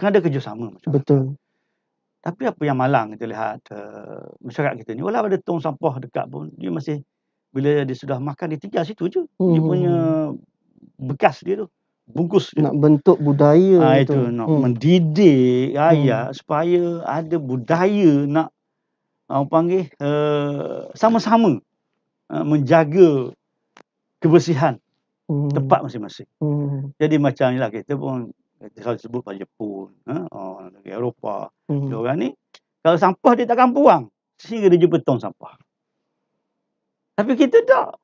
Kena ada kerjasama masyarakat. Betul. Tapi apa yang malang kita lihat masyarakat kita ni, walau ada tong sampah dekat pun, dia masih bila dia sudah makan, dia tinggal situ je. Dia punya bekas dia tu, bungkus dia. Nak bentuk budaya Itu nak mendidik rakyat supaya ada budaya nak orang panggil sama-sama menjaga kebersihan tempat masing-masing. Jadi macam inilah kita pun selalu sebut pada Jepun, negara Eropah. Diorang ni kalau sampah dia takkan buang sehingga dia jumpa tong sampah. Tapi kita tak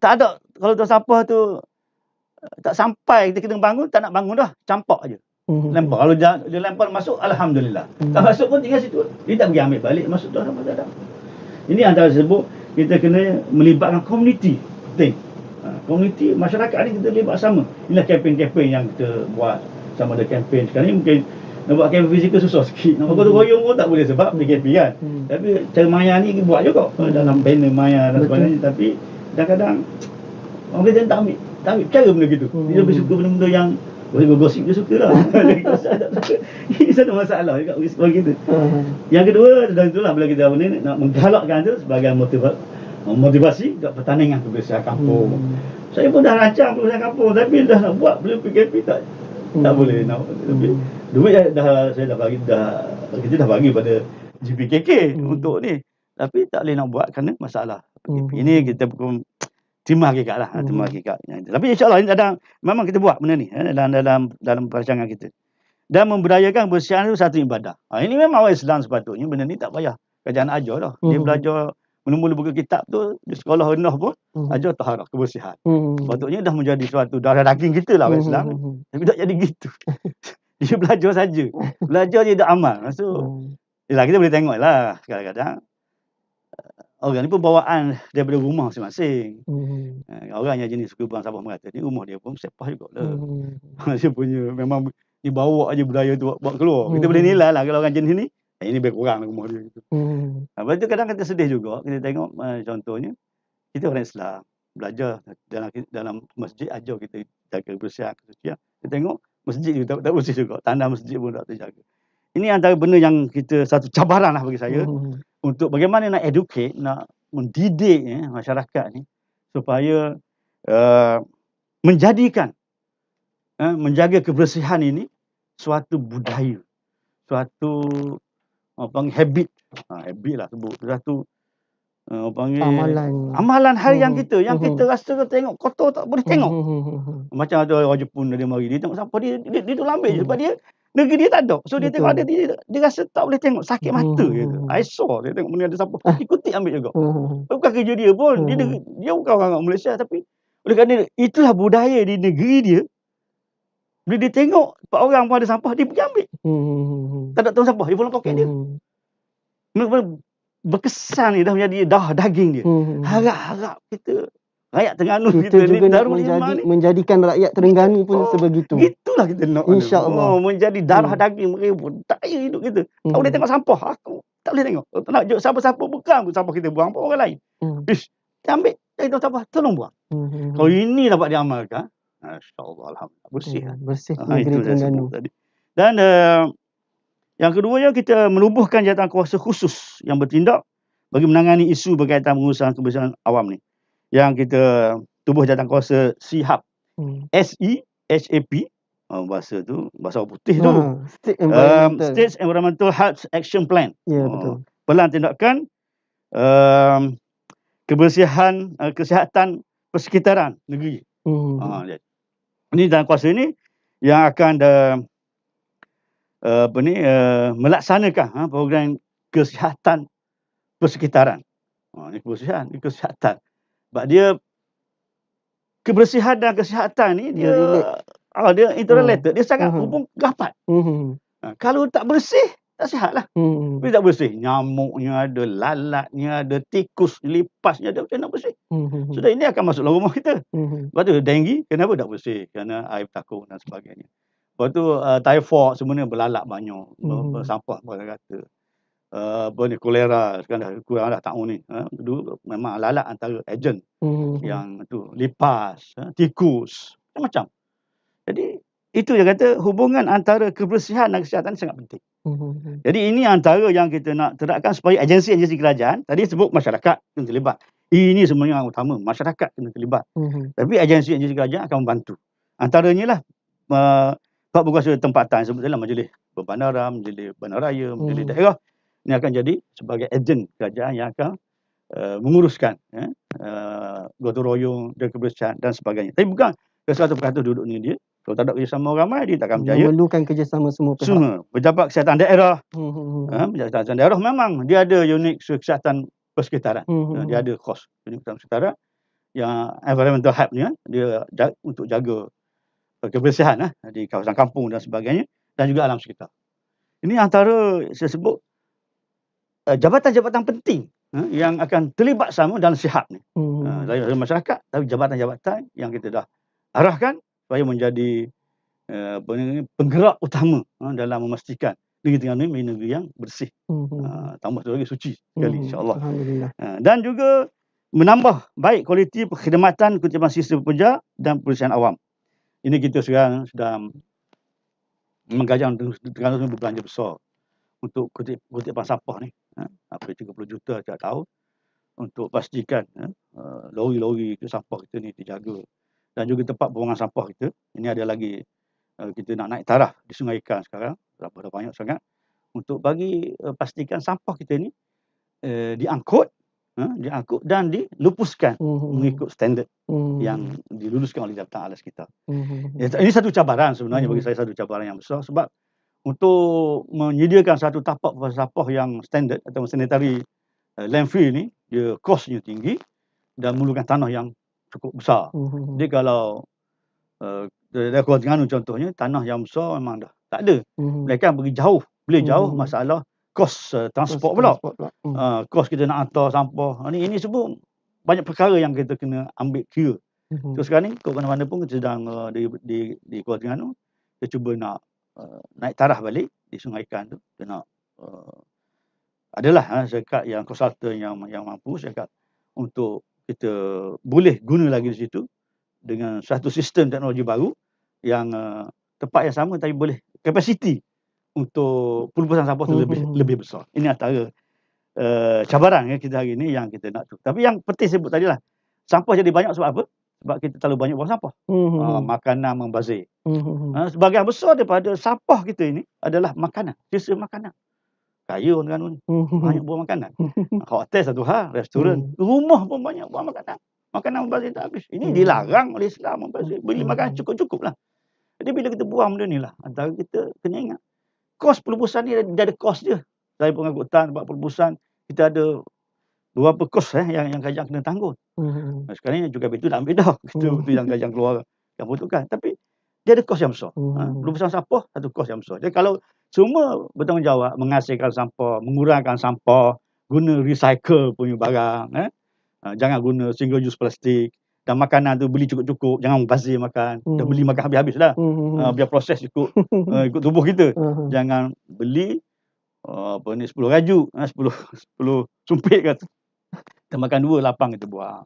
ada. Kalau tong sampah tu tak sampai kita kena bangun, tak nak bangun dah, campak aje. Lempar. Kalau dia lempar masuk, alhamdulillah. Tak masuk pun tinggal situ. Dia tak pergi ambil balik, masuk tu sampai tak ada. Ini antara sebut kita kena melibatkan komuniti. Penting. Komuniti, masyarakat ni kita libat sama. Inilah kempen-kempen yang kita buat. Sama ada kempen. Sekarang ni mungkin nak buat kempen fizikal susah sikit. Nak buat gotong-royong pun tak boleh sebab PKP kan. Tapi cara maya ni kita buat juga. Dalam banner maya dan sebagainya. Tapi kadang-kadang orang kita tak ambil cara benda gitu. Dia lebih suka benda-benda yang gosip dia suka lah. Ini satu masalah juga bagi kita. Yang kedua, dan itulah bila kita nak menggalakkan tu sebagai motivasi untuk pertandingan kebersihan kampung. Saya pun dah rancang kebersihan kampung, tapi dah nak buat bila PKP tak boleh nak. Duit saya dah bagi kita dah bagi pada GPKK untuk ni. Tapi tak boleh nak buat kerana masalah PKP. Ini kita pun terima hakikat lah, terima hakikat. Tapi insyaAllah ini memang kita buat benda ni dalam perancangan kita. Dan memberdayakan kebersihan itu satu ibadah. Ini memang orang Islam sepatutnya, benda ni tak payah kerajaan ajar dah. Dia belajar mula-mula buka kitab tu, di sekolah rendah pun, ajar taharah, kebersihan. Sepatutnya dah menjadi suatu darah daging kita lah orang Islam. Tapi tak jadi gitu. Dia belajar saja. Belajar dia tak amal. So, yelah, kita boleh tengok lah kadang-kadang. Orang ni pun bawaan daripada rumah masing-masing. Orang yang jenis suka buang sampah merata ni, rumah dia pun sepah juga lah. Dia punya memang dibawa aja budaya tu buat keluar. Kita boleh nilai lah kalau orang jenis ni, ini lebih kurang rumah dia. Lepas tu kadang kita sedih juga. Kita tengok contohnya, kita orang Islam belajar dalam masjid ajar kita jaga kebersihan, kesucian. Kita tengok masjid juga tak bersih juga. Tanah masjid pun tak terjaga. Ini antara benda yang satu cabaran lah bagi saya. Untuk bagaimana nak educate, nak mendidik masyarakat ni supaya menjadikan menjaga kebersihan ini suatu budaya, suatu habit, habit lah sebut, suatu amalan harian kita yang kita rasa tengok kotor tak boleh tengok. Macam ada orang Jepun dia mari, dia tengok sampah dia tu lambai je sebab dia negeri dia tak ada. So dia tengok ada dia rasa tak boleh tengok, sakit mata gitu. I saw dia tengok benda ada sampah, ikut ambil juga. Bukan kerja dia pun, dia bukan orang Malaysia, tapi oleh kerana itulah budaya di negeri dia. Bila dia tengok 4 orang pun ada sampah, dia pergi ambil. Tak ada tong sampah, dia pulang poket dia. Berkesan ni dah menjadi daging dia. Harap-harap kita rakyat Terengganu kita juga nak menjadikan rakyat Terengganu pun sebegitu. Itulah kita nak. InsyaAllah. Menjadi darah daging mereka pun daya hidup kita. Tak boleh tengok sampah. Aku tak boleh tengok. Tak nak sampah-sampah, bukan sampah kita buang, orang lain. Ish, dia ambil, dia tahu sampah, tolong buang. Kalau ini dapat diamalkan, insyaAllah, alhamdulillah, bersih. Bersih negeri Terengganu. Dan yang keduanya, kita menubuhkan jawatan kuasa khusus yang bertindak bagi menangani isu berkaitan pengurusan kebersihan awam ni. Yang kita tubuh jawatan kuasa SIHAP. SEHAP. Bahasa tu, bahasa orang putih tu. State Environmental Health Action Plan. Ya, betul. Pelan tindakan kebersihan, kesihatan persekitaran negeri. Ini jawatan kuasa ni yang akan melaksanakan program kesihatan persekitaran. Ini kebersihan, ini kesihatan. Sebab dia kebersihan dan kesihatan ni dia interrelated, dia sangat hubung rapat. Kalau tak bersih, tak sihat lah. Bila tak bersih, nyamuknya ada, lalatnya ada, tikus lipasnya ada, macam nak bersih. Sudah ini akan masuk dalam rumah kita. Lepas tu denggi, kenapa tak bersih? Kerana air bertakung dan sebagainya. Lepas tu typhoid semuanya berlalak banyak, bersampah kata. Apa ni, kolera sekarang dah kurang dah tahun ni. Dulu memang lalat antara ejen yang tu, lipas, tikus, macam-macam. Jadi itu yang kata hubungan antara kebersihan dan kesihatan sangat penting. Jadi ini antara yang kita nak terapkan supaya agensi-agensi kerajaan, tadi sebut masyarakat kena terlibat. Ini sebenarnya yang utama, masyarakat kena terlibat. Tapi agensi-agensi kerajaan akan membantu. Antaranya lah Pak Berkuasa Tempatan sebut dalam Majlis Berbandaran, Majlis Bandaraya, Majlis Daerah. Ini akan jadi sebagai ejen kerajaan yang akan menguruskan gotong royong dan kebersihan dan sebagainya. Tapi bukan ke 100% duduk ni dia. Kalau tak ada kerjasama ramai, dia takkan berjaya. Memerlukan kerjasama semua pihak. Semua. Pejabat kesihatan daerah. Pejabat kesihatan daerah memang dia ada unit kesihatan persekitaran. Dia ada kos unit kesihatan persekitaran yang environmental hub ni dia untuk jaga kebersihan di kawasan kampung dan sebagainya, dan juga alam sekitar. Ini antara saya sebut jabatan-jabatan penting yang akan terlibat sama dalam sihat ni. Dari masyarakat, tapi jabatan-jabatan yang kita dah arahkan supaya menjadi penggerak utama dalam memastikan negeri Terengganu menjadi negeri yang bersih. Tambah satu lagi suci sekali, insya-Allah. Dan juga menambah baik kualiti perkhidmatan kutipan sistem pekerja dan perusahaan awam. Ini kita sekarang sedang menggalang Terengganu berbelanja besar untuk kutipan sampah ni. Hampir 30 juta setiap tahun untuk pastikan lori-lori sampah kita ni dijaga. Dan juga tempat pembuangan sampah kita. Ini ada lagi kita nak naik taraf di Sungai Ikan sekarang. Dah banyak sangat. Untuk bagi pastikan sampah kita ni diangkut dan dilupuskan mengikut standard yang diluluskan oleh Jabatan Alas kita. Ini satu cabaran sebenarnya bagi saya, satu cabaran yang besar sebab untuk menyediakan satu tapak sampah yang standard atau sanitary landfill ni, dia kosnya tinggi dan memerlukan tanah yang cukup besar. Jadi kalau dari Kuala Terengganu contohnya, tanah yang besar memang dah tak ada. Mereka pergi jauh, boleh jauh, masalah kos transport pula. Kos kita nak hantar sampah. Ini semua banyak perkara yang kita kena ambil kira. Terus sekarang ni, ke mana-mana pun kita sedang di Kuala Terengganu, kita cuba nak naik taraf balik di Sungai Ikan tu. Kita nak adalah syarikat yang konsultan yang mampu, syarikat untuk kita boleh guna lagi di situ dengan satu sistem teknologi baru yang tempat yang sama tapi boleh kapasiti untuk pelupusan sampah tu lebih besar. Ini antara cabaran kita hari ini yang kita nak tu. Tapi yang penting sebut tadi lah, sampah jadi banyak sebab apa? Sebab kita terlalu banyak buang sampah. Makanan membazir. Sebahagian besar daripada sampah kita ini adalah makanan, sisa makanan. Kaya orang Terengganu ni, banyak buang makanan. Hotel satu hal, restoran, rumah pun banyak buang makanan. Makanan membazir tak habis. Ini dilarang oleh Islam membazir. Beli makanan cukup-cukup lah. Jadi bila kita buang benda ni lah, antara kita kena ingat, kos pelupusan ni dia ada kos dia. Saya pengangkutan, buat pelupusan, kita ada beberapa kos yang kerajaan kena tanggung. Sekarang ni juga itu dah ambil dah. Itu yang kerajaan keluar yang butuhkan. Tapi dia ada kos yang besar. Pelupusan sampah satu kos yang besar. Jadi kalau semua bertanggungjawab menghasilkan sampah, mengurangkan sampah, guna recycle punya barang, jangan guna single use plastik, dan makanan tu beli cukup-cukup, jangan membazir makan. Dan beli makan habis-habis lah. Biar proses ikut tubuh kita. Jangan beli 10 raju, 10 sumpit kata. Kita makan 2, lapang kita buang.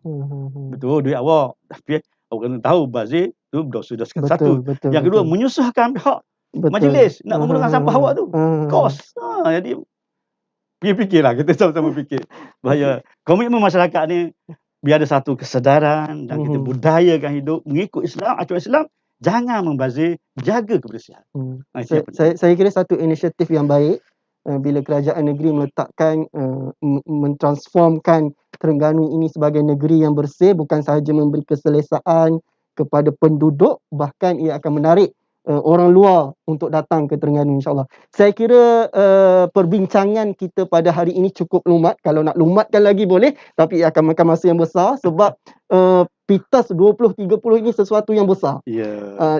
Betul, duit awak. Tapi awak kena tahu bazir tu dosa satu. Yang kedua, menyusahkan pihak majlis nak menggunakan sampah awak tu. Kos. Jadi fikir-fikirlah, kita sama-sama fikir. Bahaya komitmen masyarakat ni biar ada satu kesedaran dan kita budayakan hidup mengikut Islam, acuan Islam, jangan membazir, jaga kebersihan. Saya kira satu inisiatif yang baik bila kerajaan negeri meletakkan mentransformkan Terengganu ini sebagai negeri yang bersih, bukan sahaja memberi keselesaan kepada penduduk, bahkan ia akan menarik orang luar untuk datang ke Terengganu, insyaAllah. Saya kira perbincangan kita pada hari ini cukup lumat. Kalau nak lumatkan lagi boleh, tapi ia akan makan masa yang besar sebab PITAS 2030 ini sesuatu yang besar.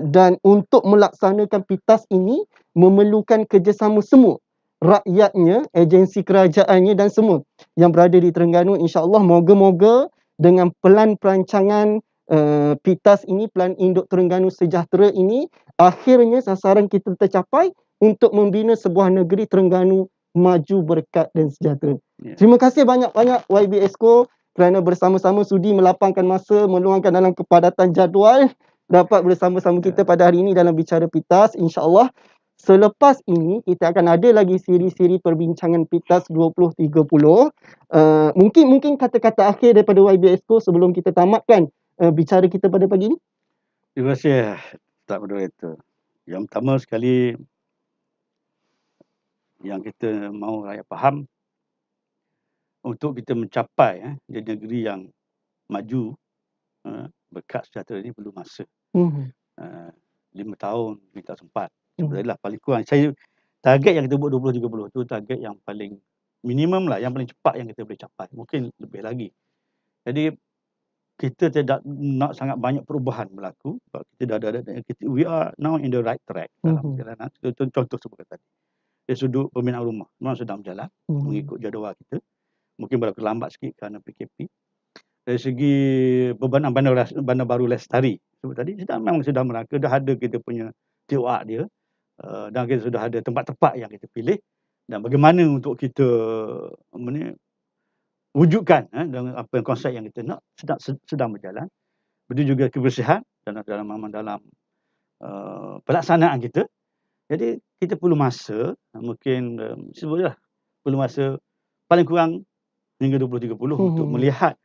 Dan untuk melaksanakan PITAS ini memerlukan kerjasama semua, rakyatnya, agensi kerajaannya dan semua yang berada di Terengganu. InsyaAllah moga-moga dengan pelan perancangan PITAS ini, Pelan Induk Terengganu Sejahtera ini, akhirnya sasaran kita tercapai untuk membina sebuah negeri Terengganu maju, berkat dan sejahtera. Ya. Terima kasih banyak-banyak YB Exco kerana bersama-sama sudi melapangkan masa, meluangkan dalam kepadatan jadual dapat bersama-sama kita pada hari ini dalam Bicara PITAS. InsyaAllah selepas ini kita akan ada lagi siri-siri perbincangan PITAS 2030. Mungkin kata-kata akhir daripada YB Exco sebelum kita tamatkan bicara kita pada pagi ini. Terima kasih Ustaz Moderator. Yang pertama sekali yang kita mahu rakyat faham, untuk kita mencapai di negeri yang maju, berkat sejahtera ini perlu masa. 5 tahun kita sempat. Sebenarnya paling kurang saya target yang kita buat 2030 tu target yang paling minimum lah, yang paling cepat yang kita boleh capai. Mungkin lebih lagi. Jadi kita tidak nak sangat banyak perubahan berlaku. Sebab kita dah ada we are now in the right track dalam perjalanan. Contoh seperti tadi. Dari sudut pembinaan rumah, memang sedang berjalan mengikut jadual kita. Mungkin berlaku lambat sikit kerana PKP. Dari segi bebanan bandar baru lestari seperti tadi, memang sudah merangka, dah ada kita punya TOR dia, dan kita sudah ada tempat-tempat yang kita pilih, dan bagaimana untuk kita wujudkan dengan apa yang konsep yang kita nak sedang berjalan. Begitu juga kebersihan dalam pelaksanaan kita. Jadi kita perlu masa, mungkin sebutlah perlu masa paling kurang hingga 2030 untuk melihat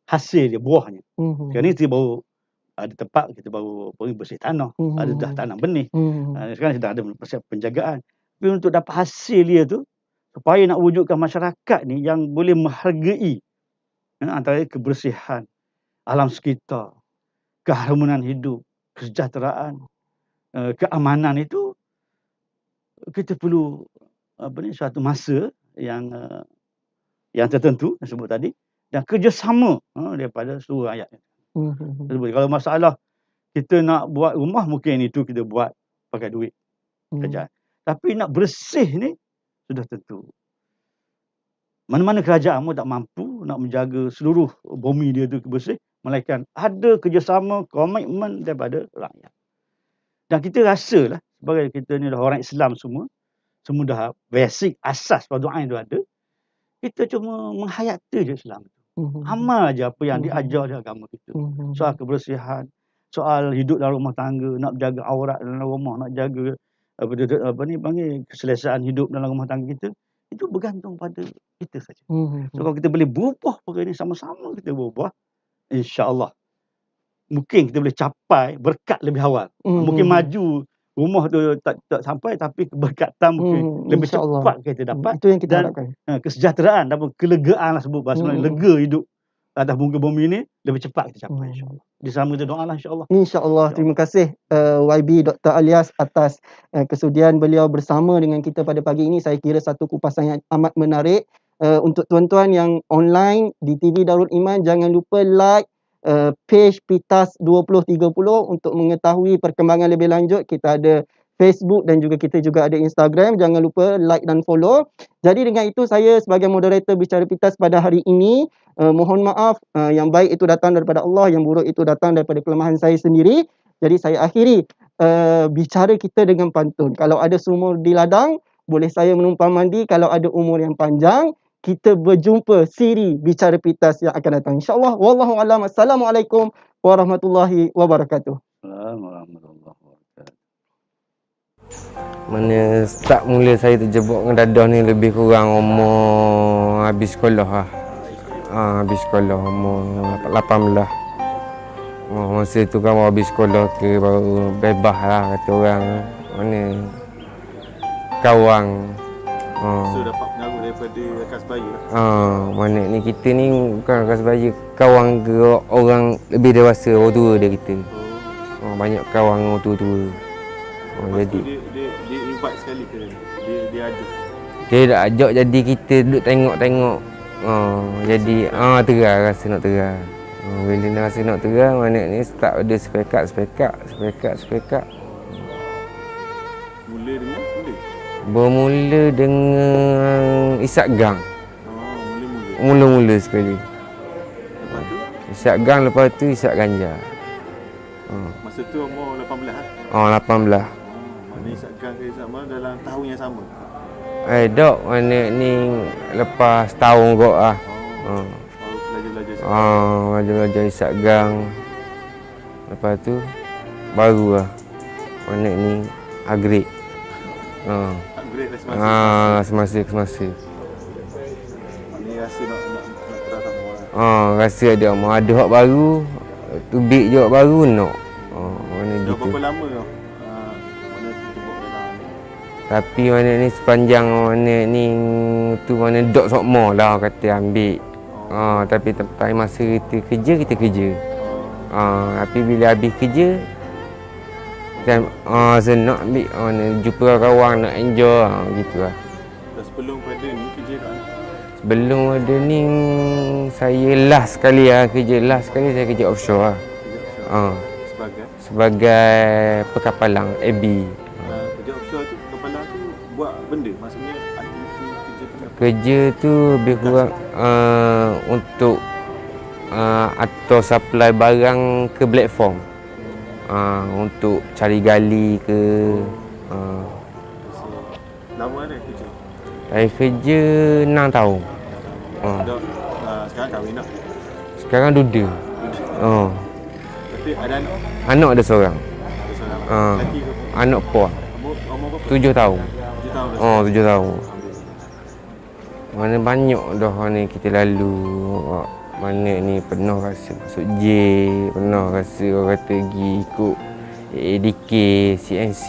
hasil dia, buahnya. Sekarang ni kita baru ada tempat kita baru bersih tanah, ada dah tanam benih. Sekarang sudah ada penjagaan. Tapi untuk dapat hasil dia tu, supaya nak wujudkan masyarakat ni yang boleh menghargai antara kebersihan alam sekitar, keharmonian hidup, kesejahteraan, keamanan itu, kita perlu suatu masa yang tertentu sebut tadi, dan kerjasama daripada seluruh rakyat. Kalau masalah kita nak buat rumah, mungkin itu kita buat pakai duit kerajaan. Tapi nak bersih ni sudah tentu. Mana-mana kerajaan pun tak mampu nak menjaga seluruh bumi dia tu bersih, melainkan ada kerjasama, komitmen daripada rakyat. Dan kita rasalah sebagai kita ni dah orang Islam semua dah basic asas doa itu ada. Kita cuma menghayati je Islam itu. Amal je apa yang diajar di agama kita. Soal kebersihan, soal hidup dalam rumah tangga, nak jaga aurat dalam rumah, nak jaga keselesaan hidup dalam rumah tangga kita, itu bergantung pada kita saja. So kalau kita boleh berubah perkara ini, sama-sama kita berubah, insya-Allah mungkin kita boleh capai berkat lebih awal. Mungkin maju rumah tu tak sampai, tapi keberkatan mungkin lebih cepat kita dapat. Itu yang kita dan harapkan. Kesejahteraan dan kelegaan lah sebut bahasa lega hidup atas muka bumi ni lebih cepat kita capai, insya-Allah. Disama kita doalah, insya-Allah. InsyaAllah. Terima kasih YB Dr. Alias atas kesudian beliau bersama dengan kita pada pagi ini. Saya kira satu kupasan yang amat menarik. Untuk tuan-tuan yang online di TV Darul Iman, jangan lupa like page PITAS 2030 untuk mengetahui perkembangan lebih lanjut. Kita ada Facebook dan juga kita juga ada Instagram. Jangan lupa like dan follow. Jadi dengan itu saya sebagai moderator Bicara PITAS pada hari ini, mohon maaf, yang baik itu datang daripada Allah, yang buruk itu datang daripada kelemahan saya sendiri. Jadi saya akhiri bicara kita dengan pantun. Kalau ada sumur di ladang, boleh saya menumpang mandi. Kalau ada umur yang panjang, kita berjumpa siri Bicara PITAS yang akan datang, insya-Allah. Wallahu a'lam. Assalamualaikum warahmatullahi wabarakatuh. Warahmatullahi wabarakatuh. Mana start mula saya terjebak dengan dadah ni lebih kurang umur habis sekolah lah. Habis sekolah umur 18. Masa tu kan habis sekolah ke baru bebas lah kata orang. Mana kawang. So dapat pengaruh daripada rakan sebaya. Mana ni kita ni bukan rakan sebaya, kawang ke orang lebih dewasa, orang tua dia kita. Banyak kawang orang tua-tua. Jadi dia invite sekali ke dia ajak. Dia dah ajak, jadi kita duduk tengok-tengok. Jadi terang, rasa nak terang. Bila nak rasa nak terang, mana ni start ada spekat. Mula dengan Bermula dengan isap gang. mula-mula. Mula-mula sekali. Lepas tu Isap gang, lepas tu isap ganja. Masa tu umur 18 lah. 18. Mana Isak Gang ke Isak Mal dalam tahun yang sama. Dok, mana ni lepas tahun kok ah. Baru belajar-belajar Isak. Belajar Isak Gang. Lepas tu baru lah mana ni upgrade. Upgrade dah Semasa. Ni rasa nak terang sama. Rasa ada hak baru, tubik je hak baru nak. Mana Dah gitu. berapa lama kau? Mana tubuh dalam ni? Tapi mana ni sepanjang mana ni tu mana dok sokmo lah kata ambil. Tapi time masa kita kerja. Tapi bila habis kerja time saya nak ambil mana jumpa kawan nak enjoy gitu lah. Dah sebelum pada ni kerja kat mana? Sebelum ada ni saya last sekali saya kerja offshore lah. Sebagai Sebagai pekapalang AB. kerja offshore tu kepala tu buat benda, maksudnya aktiviti kerja tu apa? Kerja tu lebih kurang untuk atau supply barang ke platform. Untuk cari gali ke. Lama dah kerja. Saya kerja 6 tahun. Dah sekarang kahwin dah. Sekarang duda. Tapi ada anak. Anak ada seorang. Ada seorang. Lelaki ke perempuan? Anak puan. Umur berapa? 7 tahun. 7 tahun dah. 7 tahun. Alhamdulillah. Mana banyak dah ni kita lalu. Mana ni pernah rasa masuk J, pernah rasa orang kata pergi ikut ADK, CNC.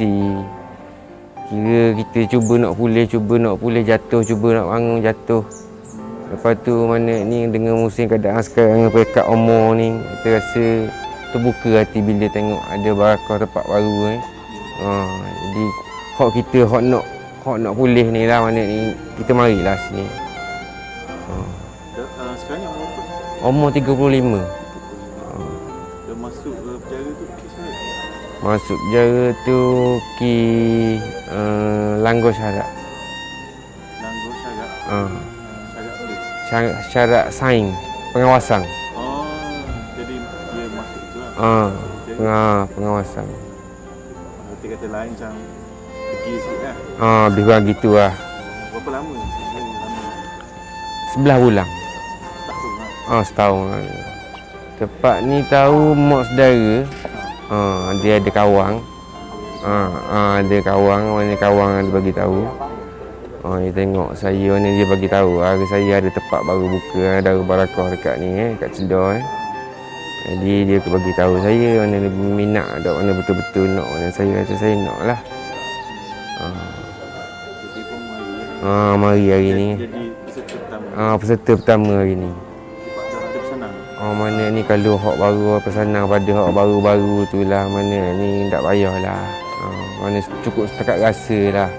Kira kita cuba nak pulih, jatuh, cuba nak bangun, jatuh. Lepas tu mana ni dengan musim keadaan sekarang pekat umur ni, kita rasa terbuka hati bila tengok ada barakah tempat baru ni. Jadi hak kita hak nak pulih ni lah mana ni kita marilah sini. Sekarang yang umur berapa? Umur 35. Dah masuk penjara tu kes mana? Masuk penjara tu langgar syarat. Langgar syarat. Syarat apa? Syarat saing, pengawasan. Jadi dia masuk tu lah. Pengawasan. Berarti kata lain macam pergi sikit lah. Lebih kurang gitu lah. Berapa lama? 11 bulan. Setahun lah. Setahun lah. Tempat ni tahu mak saudara. Dia ada kawang. Ada kawang, mana kawang dia bagi tahu. Dia tengok saya mana dia bagi tahu. Saya ada tempat baru buka, ada barakah dekat ni dekat Cedar. Jadi dia bagi tahu saya mana dia minat dak mana betul-betul nak, mana saya kata saya nak lah. Jadi pun Mari hari ni. Jadi peserta pertama. Peserta pertama hari ni. Dah ada pesanan. Mana ni kalau hak baru pesanan pada hak baru-baru tu lah, mana ni tak payahlah. Mana cukup setakat rasa lah.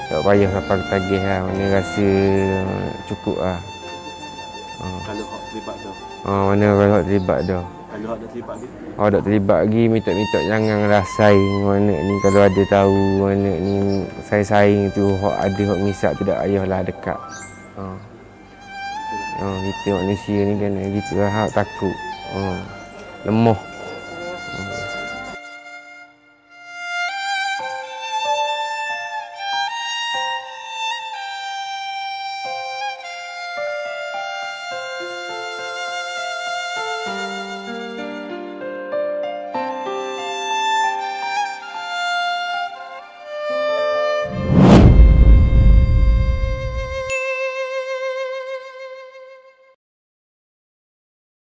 Tak payah sampai tagih lah, mana rasa cukup lah. Kalau hak terlibat dah. Mana kalau hak terlibat dah. Kalau hak dah terlibat lagi. Hak tak terlibat lagi, minta jangan rasain mana ni kalau ada tahu mana ni saing tu hak ada hak misak tu tak payahlah dekat. Kita manusia ni kan gitu lah, takut. Lemah.